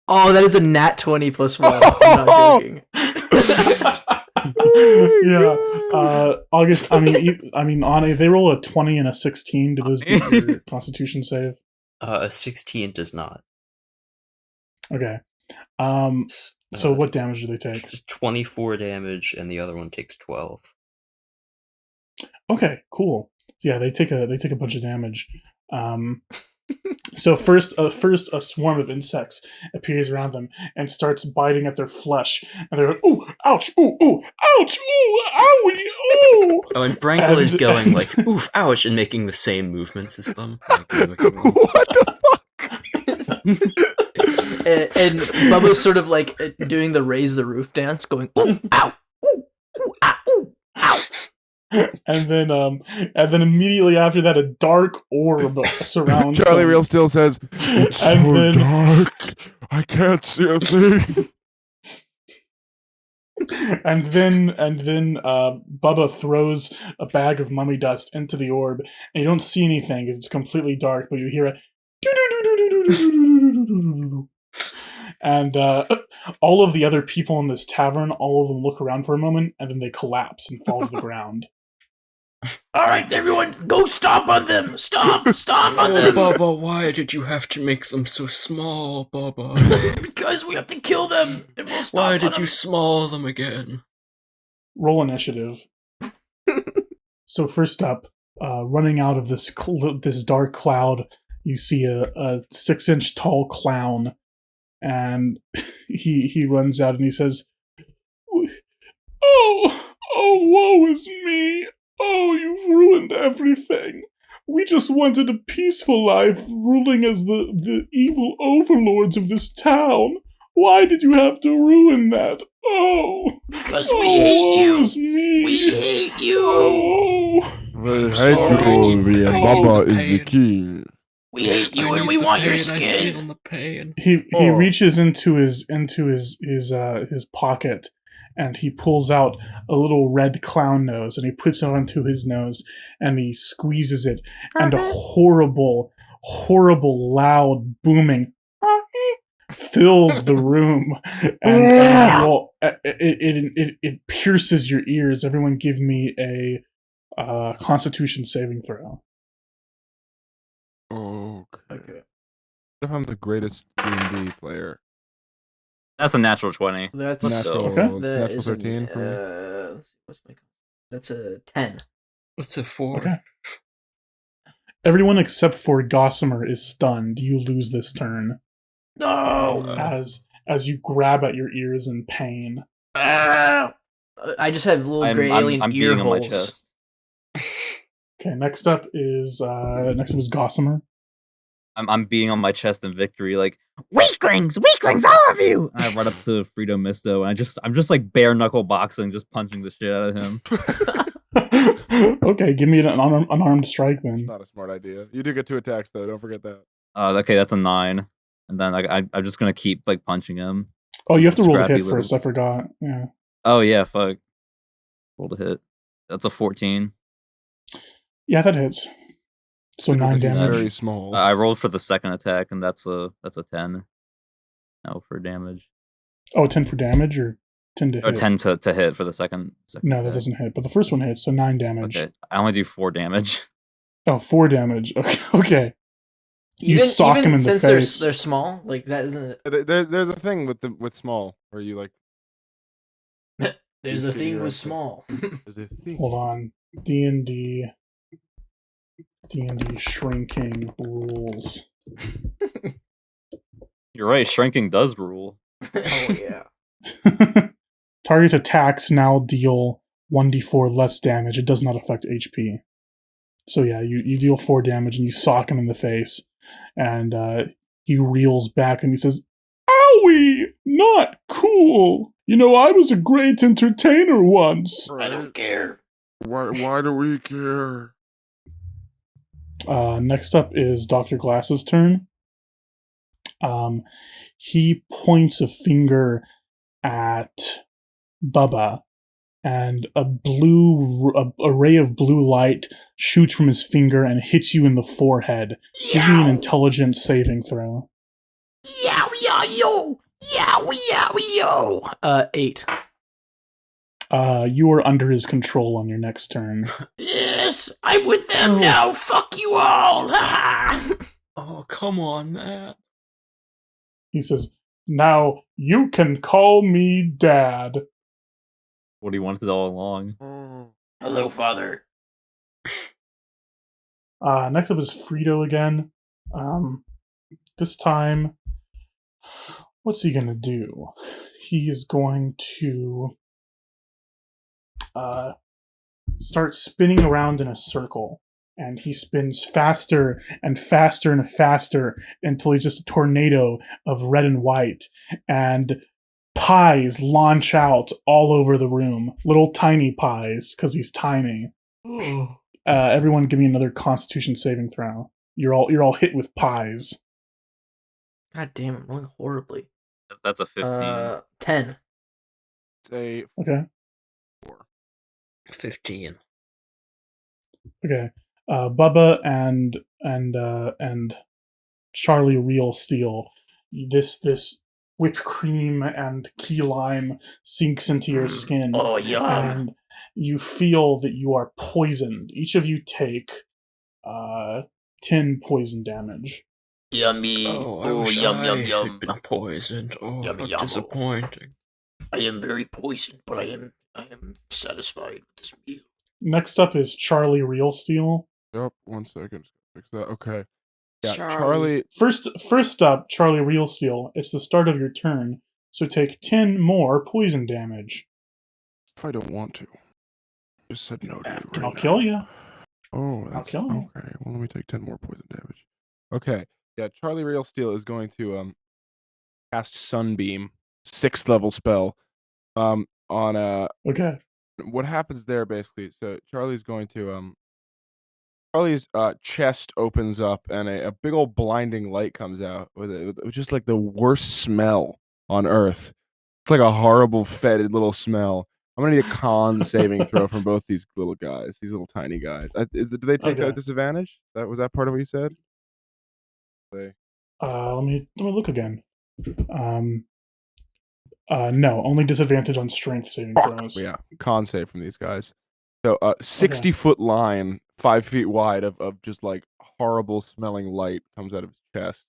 Oh, that is a nat 20 plus 1. I'm not joking. Yeah, August. On they roll a 20 and a 16. Do those beat your Constitution save? A 16 does not. Okay. So what It's- damage do they take? It's 24 damage, and the other one takes 12. Okay, cool. Yeah, they take a bunch of damage. So first a swarm of insects appears around them and starts biting at their flesh, and they're like, "Ooh, ouch! Ooh, ooh, ouch! Ooh, owie! Ooh!" Oh, and Brankle is And- going like, oof, ouch, and making the same movements as them. Like, mimicking them. What the fuck? And Bubba's sort of like doing the raise the roof dance, going ooh, ow, ooh, ooh, ah, ooh, ow. and then immediately after that, a dark orb surrounds Charlie them. Real still says, "It's And so then- dark. I can't see a thing." and then Bubba throws a bag of mummy dust into the orb, and you don't see anything because it's completely dark, but you hear a and all of the other people in this tavern, all of them look around for a moment, and then they collapse and fall to the ground. All right, everyone, go stomp on them. Stomp on them. Bubba, why did you have to make them so small, Bubba? Because we have to kill them, and we'll stomp Why on did them. you small them again? Roll initiative. So first up, running out of this this dark cloud, you see a 6-inch tall clown, and he runs out and he says, "Oh, woe is me! Oh, you've ruined everything. We just wanted a peaceful life, ruling as the evil overlords of this town. Why did you have to ruin that? Oh, Because we hate woe you. is me. We hate you. Oh." They hate sorry, you, Ovi, and I Bubba need is the pain. king. We hate you, I and need we the want your pain, I skin. feel the pain. He Oh. reaches into his pocket, and he pulls out a little red clown nose, and he puts it onto his nose, and he squeezes it, and a horrible, loud booming fills the room, and it pierces your ears. Everyone, give me a Constitution saving throw. Okay. If I'm the greatest D&D player. That's a natural 20. That's Natural, Okay. that natural is an, 13 for me. let's see, what's my? That's a 10. What's a 4? Okay. Everyone except for Gossamer is stunned. You lose this turn No. as you grab at your ears in pain. Ah. I just have little gray alien I'm ear beating on my holes. chest. Okay, next up is Gossamer. I'm beating on my chest in victory, like weaklings, all of you. And I run up to Frito Misto, and I'm just like bare knuckle boxing, just punching the shit out of him. Okay, give me an unarmed strike It's then. not a smart idea. You do get 2 attacks, though. Don't forget that. Okay, that's a 9, and then I'm just gonna keep like punching him. Oh, you have to roll the Scrappy hit little- first. I forgot. Yeah. Oh yeah, fuck. Roll to hit. That's a 14. Yeah, that hits. So 9 He's damage. very small. I rolled for the second attack, and that's a 10. No, for damage. Oh, 10 for damage or 10 to hit? Or 10 to hit for the second No, that attack. doesn't hit. But the first one hits, so 9 damage. Okay, I only do 4 damage. Oh, 4 damage. Okay. You sock him in the since face. they're small, like that isn't. There's a thing with small where you like. There's a thing with small. There's a thing. Hold on. D&D shrinking rules. You're right, shrinking does rule. Oh yeah. Target attacks now deal 1d4 less damage. It does not affect HP. So yeah, you deal 4 damage and you sock him in the face. And he reels back and he says, "Owie! Not cool! You know, I was a great entertainer once." I don't care. Why do we care? Next up is Dr. Glass's turn. He points a finger at Bubba, and a ray of blue light shoots from his finger and hits you in the forehead. Give me an intelligence saving throw. Yow, yow, yo. Yow, yow, yo. 8. You are under his control on your next turn. Yes, I'm with them now. Fuck you all. Ha ha. Oh, come on, Matt. He says, Now you can call me Dad. What he wanted all along. Hello, Father. Next up is Frito again. This time, what's he gonna do? He's going to start spinning around in a circle. And he spins faster and faster and faster until he's just a tornado of red and white. And pies launch out all over the room. Little tiny pies, because he's tiny. Everyone give me another Constitution saving throw. You're all hit with pies. God damn, I'm rolling horribly. That's a 15. 10. Say Okay. 4. 15. Okay. Bubba and Charlie Real Steel. This whipped cream and key lime sinks into your skin, Oh, yum. and you feel that you are poisoned. Each of you take 10 poison damage. Yummy. Oh, I Oh, wish yum, I yum, had yum. been poisoned. Oh, Yummy, how yummo. disappointing. I am very poisoned, but I am satisfied with this meal. Next up is Charlie Real Steel. Yep, 1 second. Fix that. Okay. Yeah, Charlie. Charlie. First up, Charlie Real Steel. It's the start of your turn, so take 10 more poison damage. If I don't want to, just said no to it. I'll kill you. Oh, that's kill you. okay. Well, let me take 10 more poison damage. Okay. Yeah, Charlie Real Steel is going to cast Sunbeam, 6th level spell. On Okay. what happens there basically? So Charlie's going to Charlie's chest opens up and a big old blinding light comes out with just like the worst smell on earth. It's like a horrible fetid little smell. I'm gonna need a con saving throw from both these little guys, these little tiny guys. Do they take Okay. a disadvantage? Was that part of what you said? Let me look again. No, only disadvantage on strength saving throws. Yeah, con save from these guys. So 60-foot line, 5 feet wide of just like horrible smelling light comes out of his chest.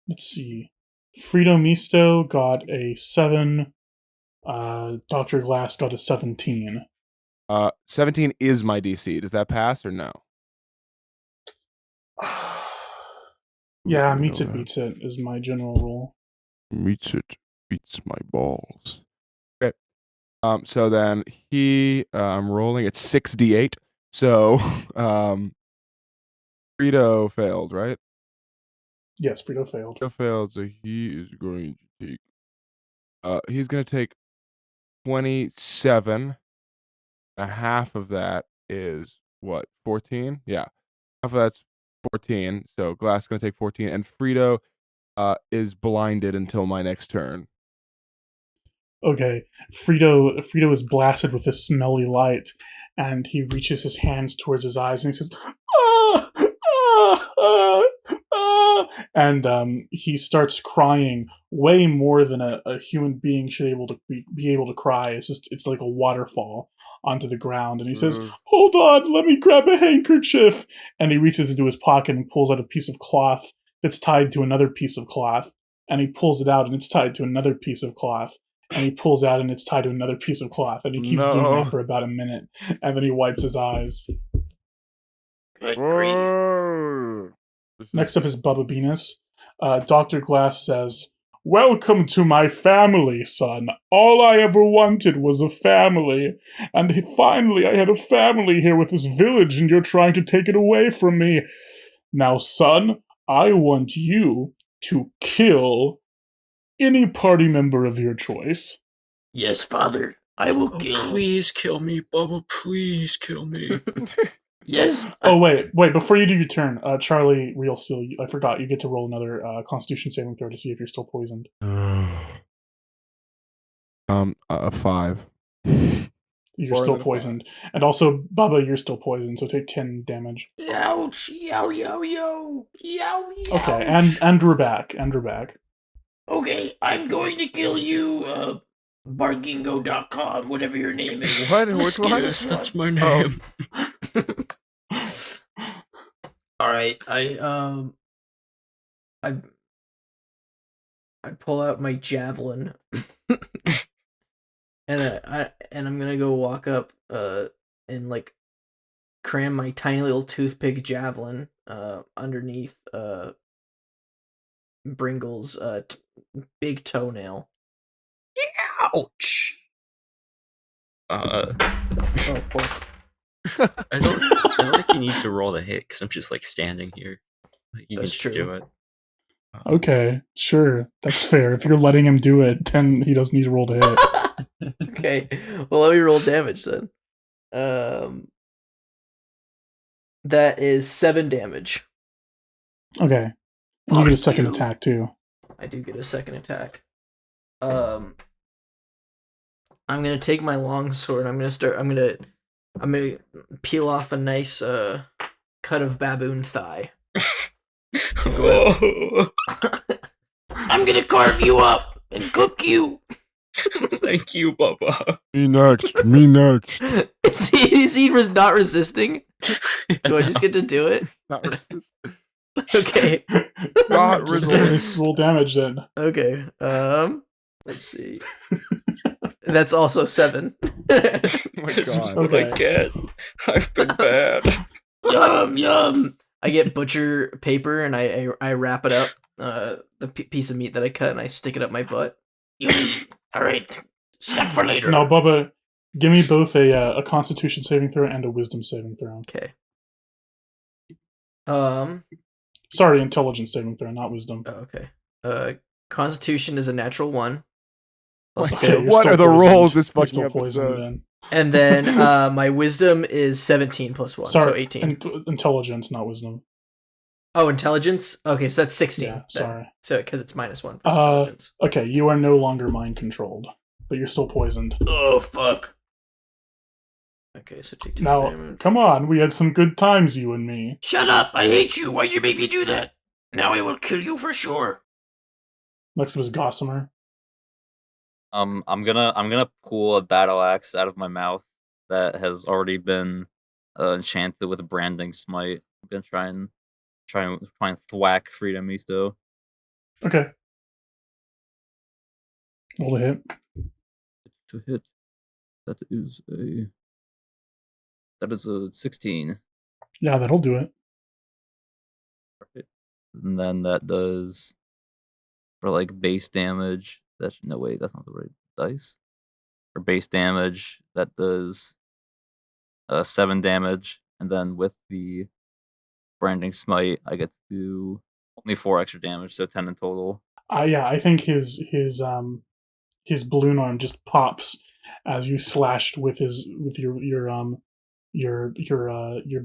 Let's see. Frito Misto got a 7. Dr. Glass got a 17. 17 is my DC. Does that pass or no? Yeah, Ooh, meets no, it, that- beats it is my general rule. Meets it, beats my balls. Okay. So then I'm rolling. It's 6d8. So, Frito failed, right? Yes, Frito failed. Frito failed, so he is going to take. He's going to take 27. A half of that is what? 14? Yeah. Half of that's 14. So Glass is going to take 14, and Frito is blinded until my next turn. Okay, Frito is blasted with this smelly light, and he reaches his hands towards his eyes, and he says, "Ah, ah, ah, ah," and he starts crying way more than a human being should be able to cry. It's like a waterfall onto the ground, and he says, "Hold on, let me grab a handkerchief," and he reaches into his pocket and pulls out a piece of cloth that's tied to another piece of cloth, and he pulls it out, and it's tied to another piece of cloth. And he pulls out and it's tied to another piece of cloth. And he keeps doing that for about a minute. And then he wipes his eyes. Good grief. Next up is Bubba Venus. Dr. Glass says, "Welcome to my family, son. All I ever wanted was a family. And finally I had a family here with this village and you're trying to take it away from me. Now, son, I want you to kill any party member of your choice." Yes, Father. I will Oh, kill. please kill me, Bubba. Please kill me. Yes. Oh, wait. Before you do your turn, Charlie Real Steel, I forgot. You get to roll another Constitution saving throw to see if you're still poisoned. A 5. You're Or still another poisoned. And also, Bubba, you're still poisoned, so take 10 damage. Ouch. Yow, yow, yow. Yow, yow. Okay, and we're back. Okay, I'm going to kill you, Bargingo.com, whatever your name is. What? Which one? Yes, that's my name. All right, I I pull out my javelin, and I'm gonna go walk up and like cram my tiny little toothpick javelin underneath Bringle's big toenail. Ouch. Oh fuck! I don't think you need to roll the hit because I'm just like standing here. Like, you That's can just true. do it. Okay, sure, that's fair. If you're letting him do it, then he doesn't need to roll to hit. Okay, well let me roll damage then. That is 7 damage. Okay, and you get a Fuck second you. attack too. I do get a second attack. I'm gonna take my longsword. I'm gonna peel off a nice cut of baboon thigh. Whoa. I'm gonna carve you up and cook you. Thank you, Bubba. Me next. Me next. Is he not resisting? Do I just get to do it? Not resist. Okay. Not Just resist. roll damage then. Okay. Let's see. That's also 7. Oh my This is God. what I Okay. get. I've been bad. Yum yum. I get butcher paper and I wrap it up, the piece of meat that I cut, and I stick it up my butt. Yum. All right. Snack for later. Now, Bubba, give me both a Constitution saving throw and a Wisdom saving throw. Okay. Sorry, Intelligence saving throw, not Wisdom. Oh, okay. Constitution is a natural 1. Plus Okay, 2. you're What still are the poisoned. rolls this You're fucking still poisoned episode? then. And then my wisdom is 17 plus 1, so Sorry, 18. Intelligence, not Wisdom. Oh, intelligence? Okay, so that's 16. Yeah, then. sorry. So, because it's -1 for Uh, intelligence. Okay, you are no longer mind controlled, but you're still poisoned. Oh fuck. Okay, so take 2 Now, damage. come on, we had some good times, you and me. Shut up. I hate you. Why'd you make me do that? Now I will kill you for sure. Next was Gossamer. I'm gonna pull a battle axe out of my mouth that has already been enchanted with a branding smite. I'm gonna try and thwack Freedom Misto. Okay. Roll a hit. To hit. That is a 16. Yeah, that'll do it. Perfect. And then that does for like base damage. No wait, that's not the right dice. For base damage, that does 7 damage, and then with the branding smite, I get to do only 4 extra damage, so 10 in total. Yeah, I think his balloon arm just pops as you slashed with your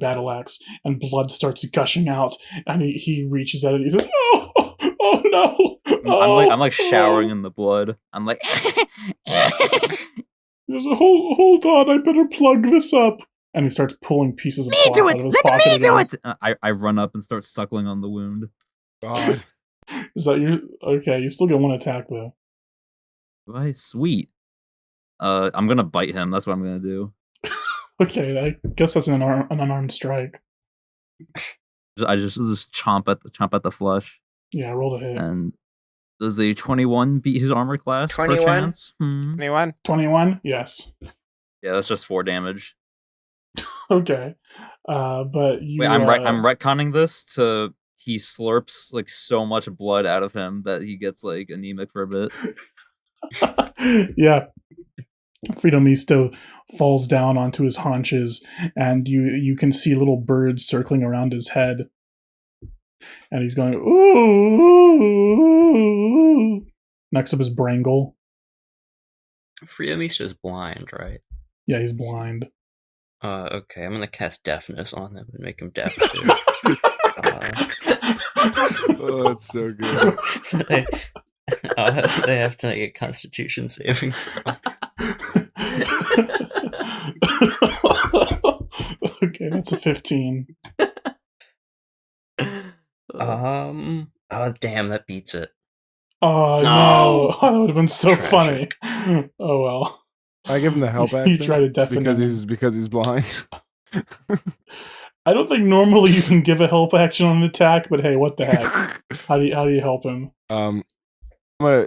battle axe, and blood starts gushing out, and he reaches at it. He says, "Oh, oh no!" I'm like showering in the blood. I'm like, He says, hold on, I better plug this up. And he starts pulling pieces of cloth out of his pocket again. I run up and start suckling on the wound. God. Is that your okay? You still get 1 attack though. Why, sweet. I'm gonna bite him. That's what I'm gonna do. Okay, I guess that's an unarmed strike. I just chomp at the flesh. Yeah, I rolled a hit. And does a 21 beat his armor class? 21? Perchance? Anyone? 21. Yes. Yeah, that's just 4 damage. Okay. But you. Wait, I'm retconning this to he slurps like so much blood out of him that he gets like anemic for a bit. Yeah. Freedom Misto falls down onto his haunches, and you can see little birds circling around his head. And he's going, ooh. Next up is Brangle. Freedomista is blind, right? Yeah, he's blind. Okay, I'm gonna cast deafness on him and make him deaf too. Oh, it's so good. They have to make a Constitution saving throw. Okay, that's a 15. Oh damn, that beats it. Oh, no. That would have been so Tragic. funny. Oh, well. I give him the help You action try to deafen because him. because he's blind. I don't think normally you can give a help action on an attack, but hey, what the heck? How do you help him? gonna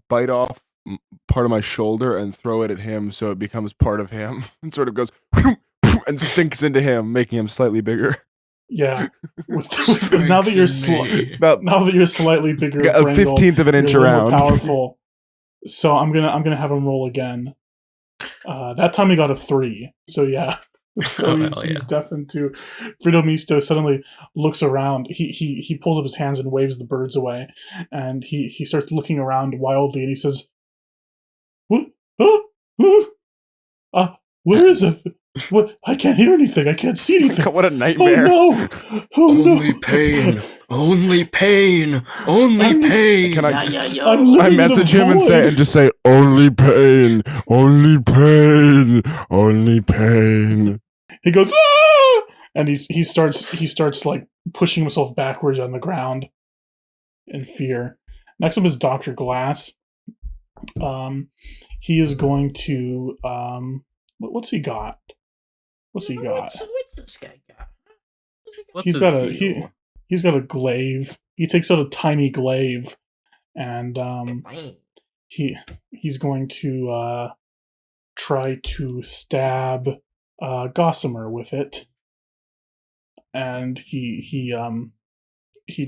bite off part of my shoulder and throw it at him, so it becomes part of him and sort of goes and sinks into him, making him slightly bigger. Yeah. Now that you're About now that you're slightly bigger, a Brangle, 15th of an you're inch a little more around. powerful. So I'm gonna have him roll again. That time he got a 3. So yeah. So he's deafened too. Frito Misto suddenly looks around. He pulls up his hands and waves the birds away, and he starts looking around wildly, and he says, "What? Where is it? What? I can't hear anything. I can't see anything. What a nightmare! Oh no! Oh Only no! pain, only pain, only pain. Can I'm living I in a message him and void. just say only pain, only pain, only pain. He goes, ah! And he starts like pushing himself backwards on the ground in fear. Next up is Dr. Glass. He is going to what's he got? What's he got? What's this guy got? What's He's his got a deal? he's got a glaive. He takes out a tiny glaive, and he's going to try to stab Gossamer with it. And he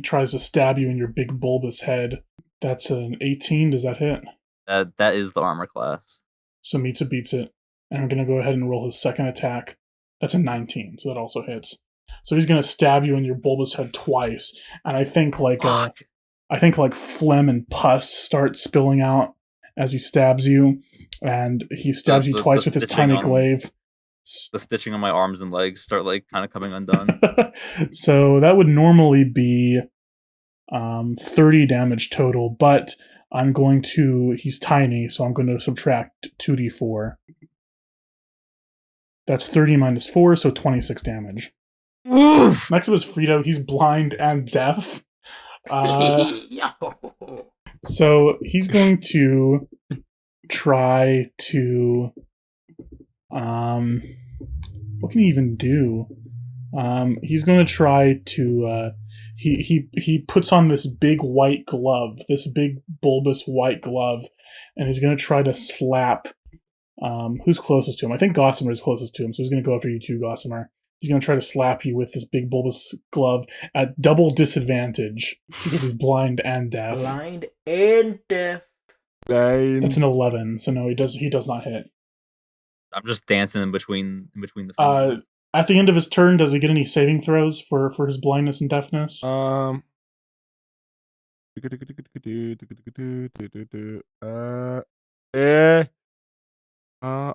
tries to stab you in your big bulbous head. That's an 18. Does that hit? That is the armor class. So Mitsa beats it. And I'm going to go ahead and roll his second attack. That's a 19, so that also hits. So he's going to stab you in your bulbous head twice. And I think like phlegm and pus start spilling out as he stabs you. And he stabs you twice with his tiny glaive. The stitching on my arms and legs start like kind of coming undone. So that would normally be 30 damage total, but he's tiny, so I'm going to subtract 2d4. That's 30 minus 4, so 26 damage. Oof. Next up is Frito. He's blind and deaf. So he's going to try to... what can he even do? He's going to try to... He puts on this big white glove, this big bulbous white glove, and he's going to try to slap... who's closest to him? I think Gossamer is closest to him, so he's going to go after you too, Gossamer. He's going to try to slap you with this big bulbous glove at double disadvantage because he's blind and deaf. Blind and deaf. That's an 11, so no, he does not hit. I'm just dancing in between the fingers. At the end of his turn, does he get any saving throws for his blindness and deafness? I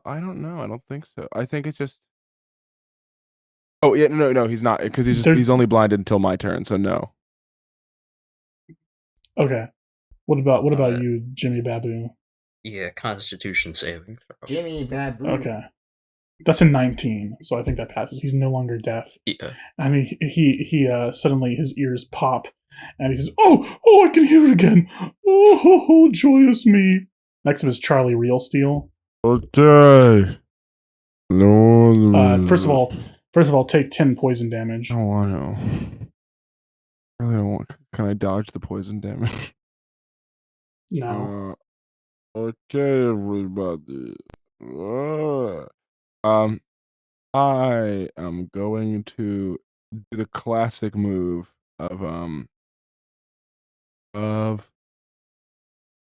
don't know. I don't think so. I think it's just. Oh yeah, no, he's not, because he's only blinded until my turn. So no. Okay. What about you, Jimmy Babu? Yeah, Constitution saving throw. Jimmy Babu. Okay. That's a 19, so I think that passes. He's no longer deaf. Yeah. And he suddenly his ears pop, and he says, "Oh, I can hear it again! Oh, joyous me!" Next up is Charlie Real Steel. Okay. No. First of all, take 10 poison damage. Oh, I know. I really don't want. Can I dodge the poison damage? No. Okay, everybody. I am going to do the classic move of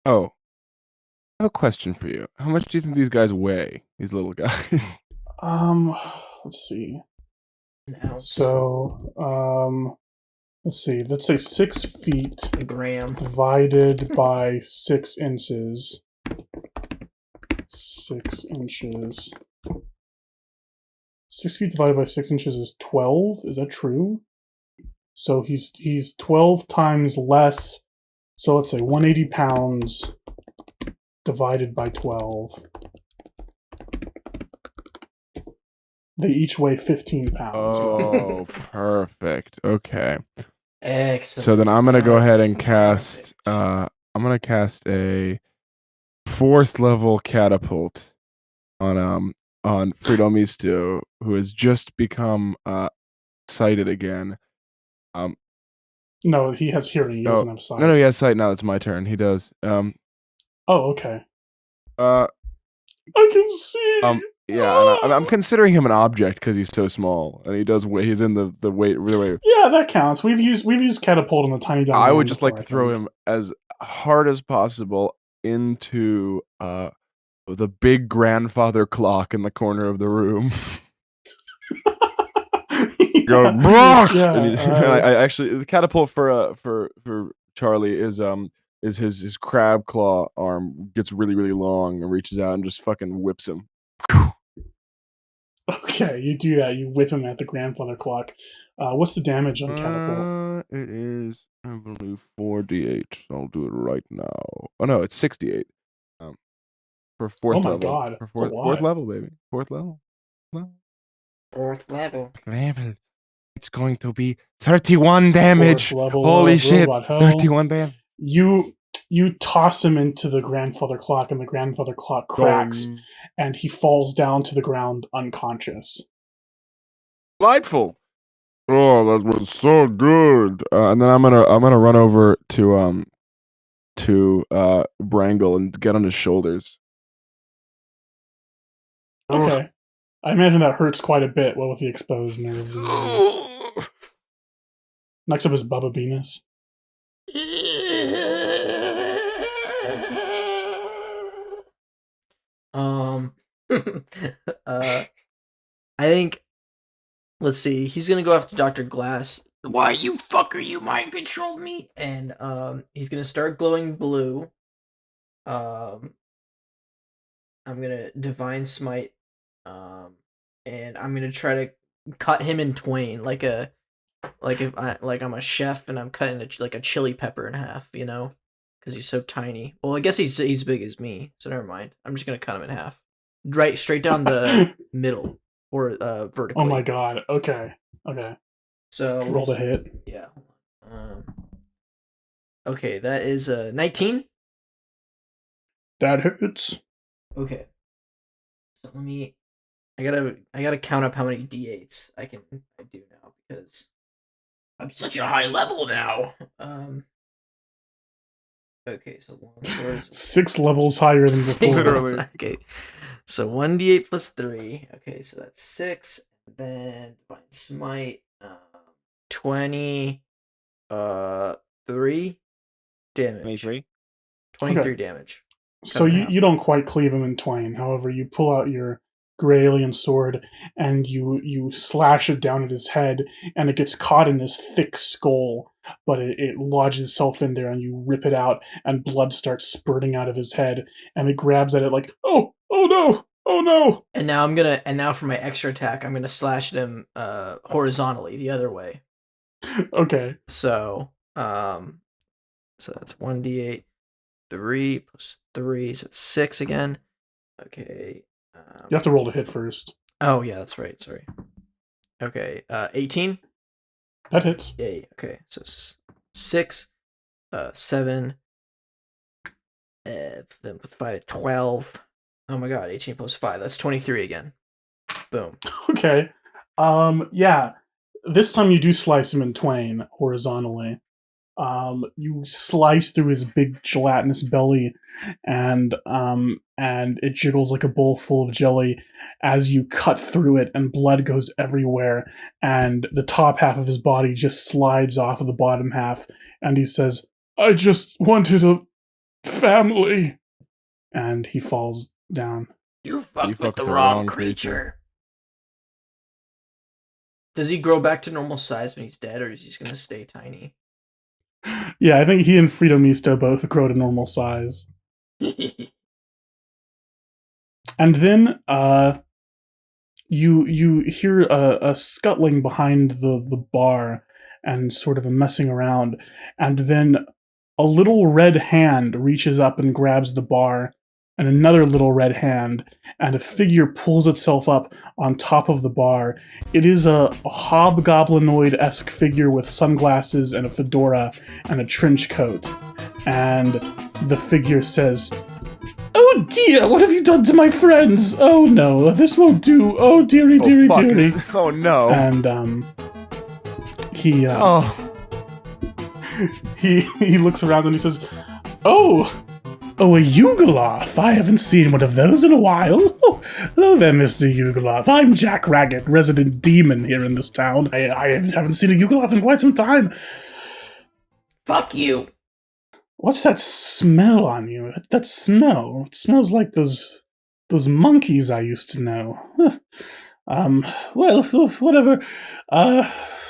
Oh, I have a question for you. How much do you think these guys weigh? These little guys. Let's see. An ounce. So, let's see. Let's say 6 feet A gram. divided by 6 inches. 6 inches. 6 feet divided by 6 inches is 12. Is that true? So he's 12 times less. So let's say 180 pounds divided by 12. They each weigh 15 pounds. Oh, perfect. Okay. Excellent. So then I'm gonna go ahead and cast. I'm gonna cast a 4th level catapult on Frito Misto, who has just become sighted again. No, he has hearing. He doesn't have sight. No, he has sight now. It's my turn. He does. Oh, okay. Uh, I can see. Yeah, and I'm considering him an object because he's so small, and he's in the weight. Yeah, that counts. We've used catapult on the tiny dog. I would just like to throw him as hard as possible into the big grandfather clock in the corner of the room. Go, Brock! Yeah, I actually the catapult for Charlie is his crab claw arm gets really really long and reaches out and just fucking whips him. Okay, you do that. You whip him at the grandfather clock. What's the damage on catapult? It is, I believe, 4d8. So I'll do it right now. Oh no, it's 6d8. For fourth level. Oh my god, For fourth level, baby. Fourth level. Fourth level. It's going to be 31 damage. Holy shit! 31 damage. You toss him into the grandfather clock, and the grandfather clock cracks, and he falls down to the ground unconscious. Delightful. Oh, that was so good. And then I'm gonna run over to Brangle and get on his shoulders. Okay. I imagine that hurts quite a bit, with the exposed nerves. Next up is Bubba Venus. I think, let's see, he's gonna go after Dr. Glass. Why, you fucker, you mind controlled me? And he's gonna start glowing blue. I'm gonna Divine Smite, and I'm gonna try to cut him in twain, like I'm a chef and I'm cutting a chili pepper in half, because he's so tiny. Well, I guess he's big as me, so never mind. I'm just gonna cut him in half, right straight down the middle, or vertically. Oh my god. Okay. So roll the hit. Yeah. Okay, that is 19. That hits. Okay. So I gotta count up how many d8s I do now, because I'm such a high level now. Okay, so long sword 6 levels higher than before. Literally. Okay, so 1d8 plus 3. Okay, so that's 6. And then Divine Smite, 23 damage. 23 damage. So you don't quite cleave him in twain. However, you pull out your gray alien sword and you slash it down at his head, and it gets caught in his thick skull, but it lodges itself in there, and you rip it out, and blood starts spurting out of his head, and it grabs at it like, oh no. And now for my extra attack, I'm gonna slash at him horizontally the other way. Okay. So that's 1d8, 3 plus 3, so it's 6 again. Okay. You have to roll to hit first. Oh yeah, that's right. Sorry. Okay. 18. That hits. Yay. Okay. So 6, 7, then with 5, 12. Oh my god, 18 plus 5. That's 23 again. Boom. Okay. Yeah. This time you do slice him in twain horizontally. You slice through his big gelatinous belly, and it jiggles like a bowl full of jelly as you cut through it, and blood goes everywhere, and the top half of his body just slides off of the bottom half, and he says, "I just wanted a family," and he falls down. You fucked with the wrong creature. Does he grow back to normal size when he's dead, or is he just gonna stay tiny? Yeah, I think he and Freedomisto both grow to normal size. And then you hear a scuttling behind the bar and sort of a messing around, and then a little red hand reaches up and grabs the bar, and another little red hand, and a figure pulls itself up on top of the bar. It is a hobgoblinoid-esque figure with sunglasses and a fedora and a trench coat. And the figure says, "Oh dear, what have you done to my friends? Oh no, this won't do. Oh dearie, dearie, dearie." Oh no. And he he looks around and he says, "Oh, a Yugoloth. I haven't seen one of those in a while. Oh, hello there, Mr. Yugoloth. I'm Jack Raggett, resident demon here in this town. I haven't seen a Yugoloth in quite some time. Fuck you. What's that smell on you? That smell. It smells like those monkeys I used to know. Well, whatever.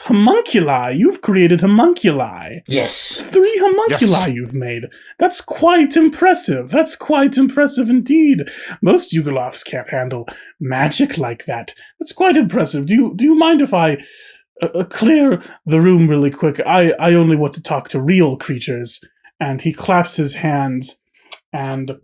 Homunculi. You've created homunculi. Yes. 3 homunculi you've made. That's quite impressive. That's quite impressive indeed. Most Yugoloths can't handle magic like that. That's quite impressive. Do you mind if I clear the room really quick? I only want to talk to real creatures. And he claps his hands, and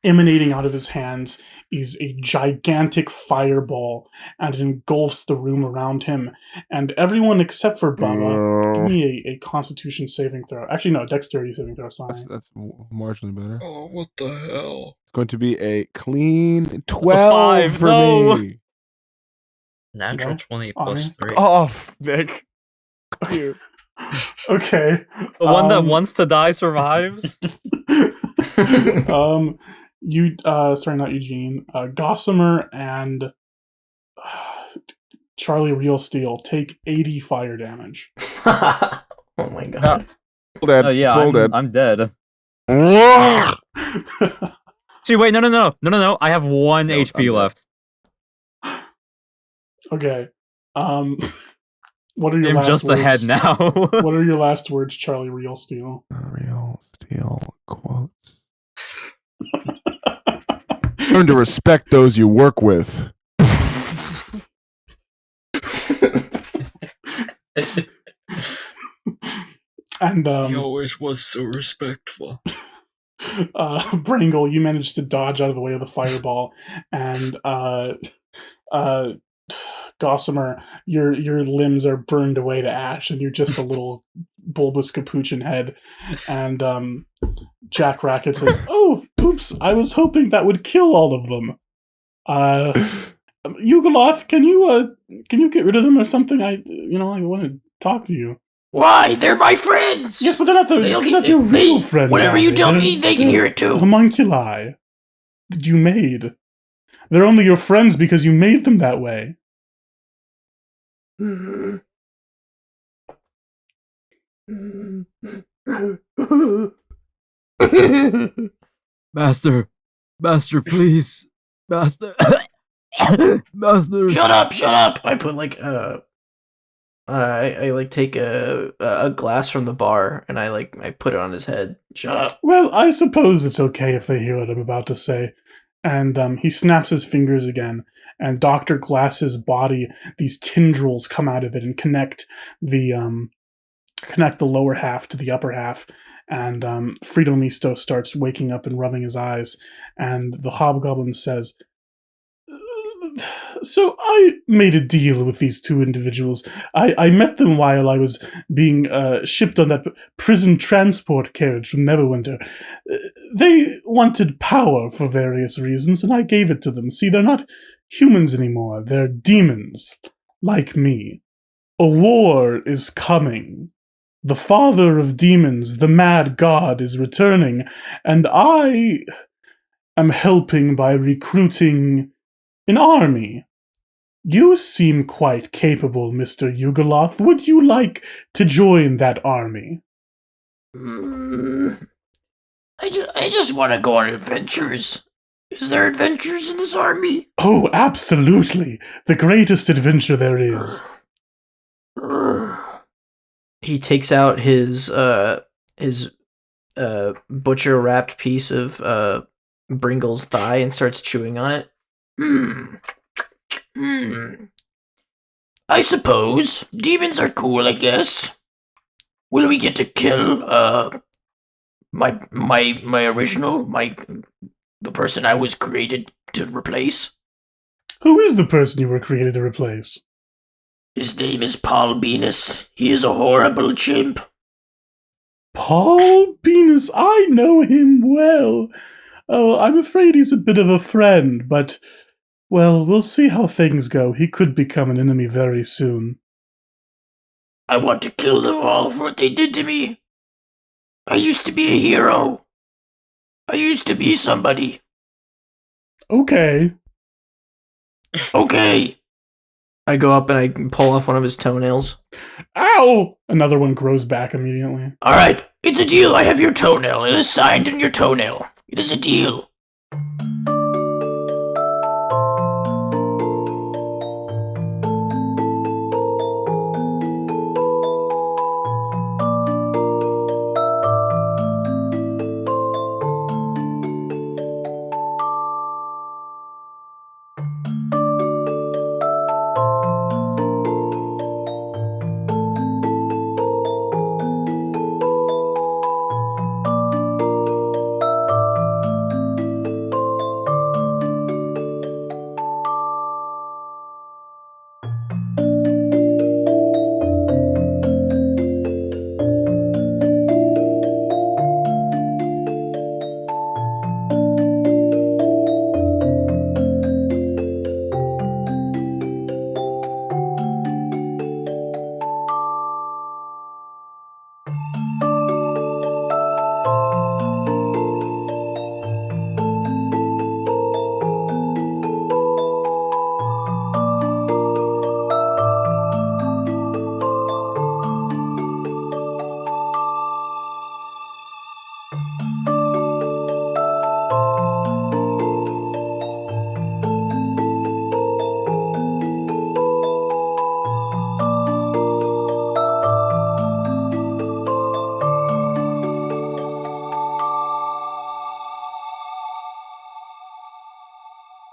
emanating out of his hands is a gigantic fireball, and it engulfs the room around him. And everyone except for Bubba, give me a Constitution saving throw. Actually, no, Dexterity saving throw. Sorry. That's marginally better. Oh, what the hell? It's going to be a clean 12 5, for no. me. Natural Okay. 20 On plus it. 3. Off, Nick. You. Okay. The one that wants to die survives. You sorry, not Eugene. Gossamer and Charlie Real Steel take 80 fire damage. Oh my god. Full dead. Oh yeah, Full dead. I'm dead. See, wait, no. I have 1 No, HP I'm left. Okay. What are your I'm last just words? ahead now. What are your last words, Charlie Real Steel? Real Steel quotes. Learn to respect those you work with. And He always was so respectful. Brangle, you managed to dodge out of the way of the fireball, and Gossamer, your limbs are burned away to ash, and you're just a little bulbous capuchin head. And Jack Racket says, "Oh, oops! I was hoping that would kill all of them. Yugoloth, can you get rid of them or something? I want to talk to you." Why? They're my friends. Yes, but they're not your real friends. Whatever are you they? tell They're me, they can hear it too. Homunculi that you made. They're only your friends because you made them that way. Master, please. Master. Master. Shut up! I put like I like take a glass from the bar and I put it on his head. Shut up. Well, I suppose it's okay if they hear what I'm about to say. And he snaps his fingers again, and Dr. Glass's body, these tendrils come out of it and connect the lower half to the upper half. And Frito Misto starts waking up and rubbing his eyes. And the hobgoblin says, "So I made a deal with these 2 individuals. I met them while I was being shipped on that prison transport carriage from Neverwinter. They wanted power for various reasons, and I gave it to them. See, they're not humans anymore. They're demons, like me. A war is coming. The father of demons, the mad god, is returning, and I am helping by recruiting an army. You seem quite capable, Mr. Yugoloth. Would you like to join that army?" I just want to go on adventures. Is there adventures in this army? "Oh, absolutely. The greatest adventure there is." He takes out his butcher wrapped piece of Bringle's thigh and starts chewing on it. I suppose demons are cool. I guess. Will we get to kill my original, the person I was created to replace? Who is the person you were created to replace? His name is Paul Venus. He is a horrible chimp. Paul Venus, I know him well. Oh, I'm afraid he's a bit of a friend, but, well, we'll see how things go. He could become an enemy very soon. I want to kill them all for what they did to me. I used to be a hero. I used to be somebody. Okay. Okay. I go up and I pull off one of his toenails. Ow! Another one grows back immediately. All right. It's a deal. I have your toenail. It is signed in your toenail. It is a deal.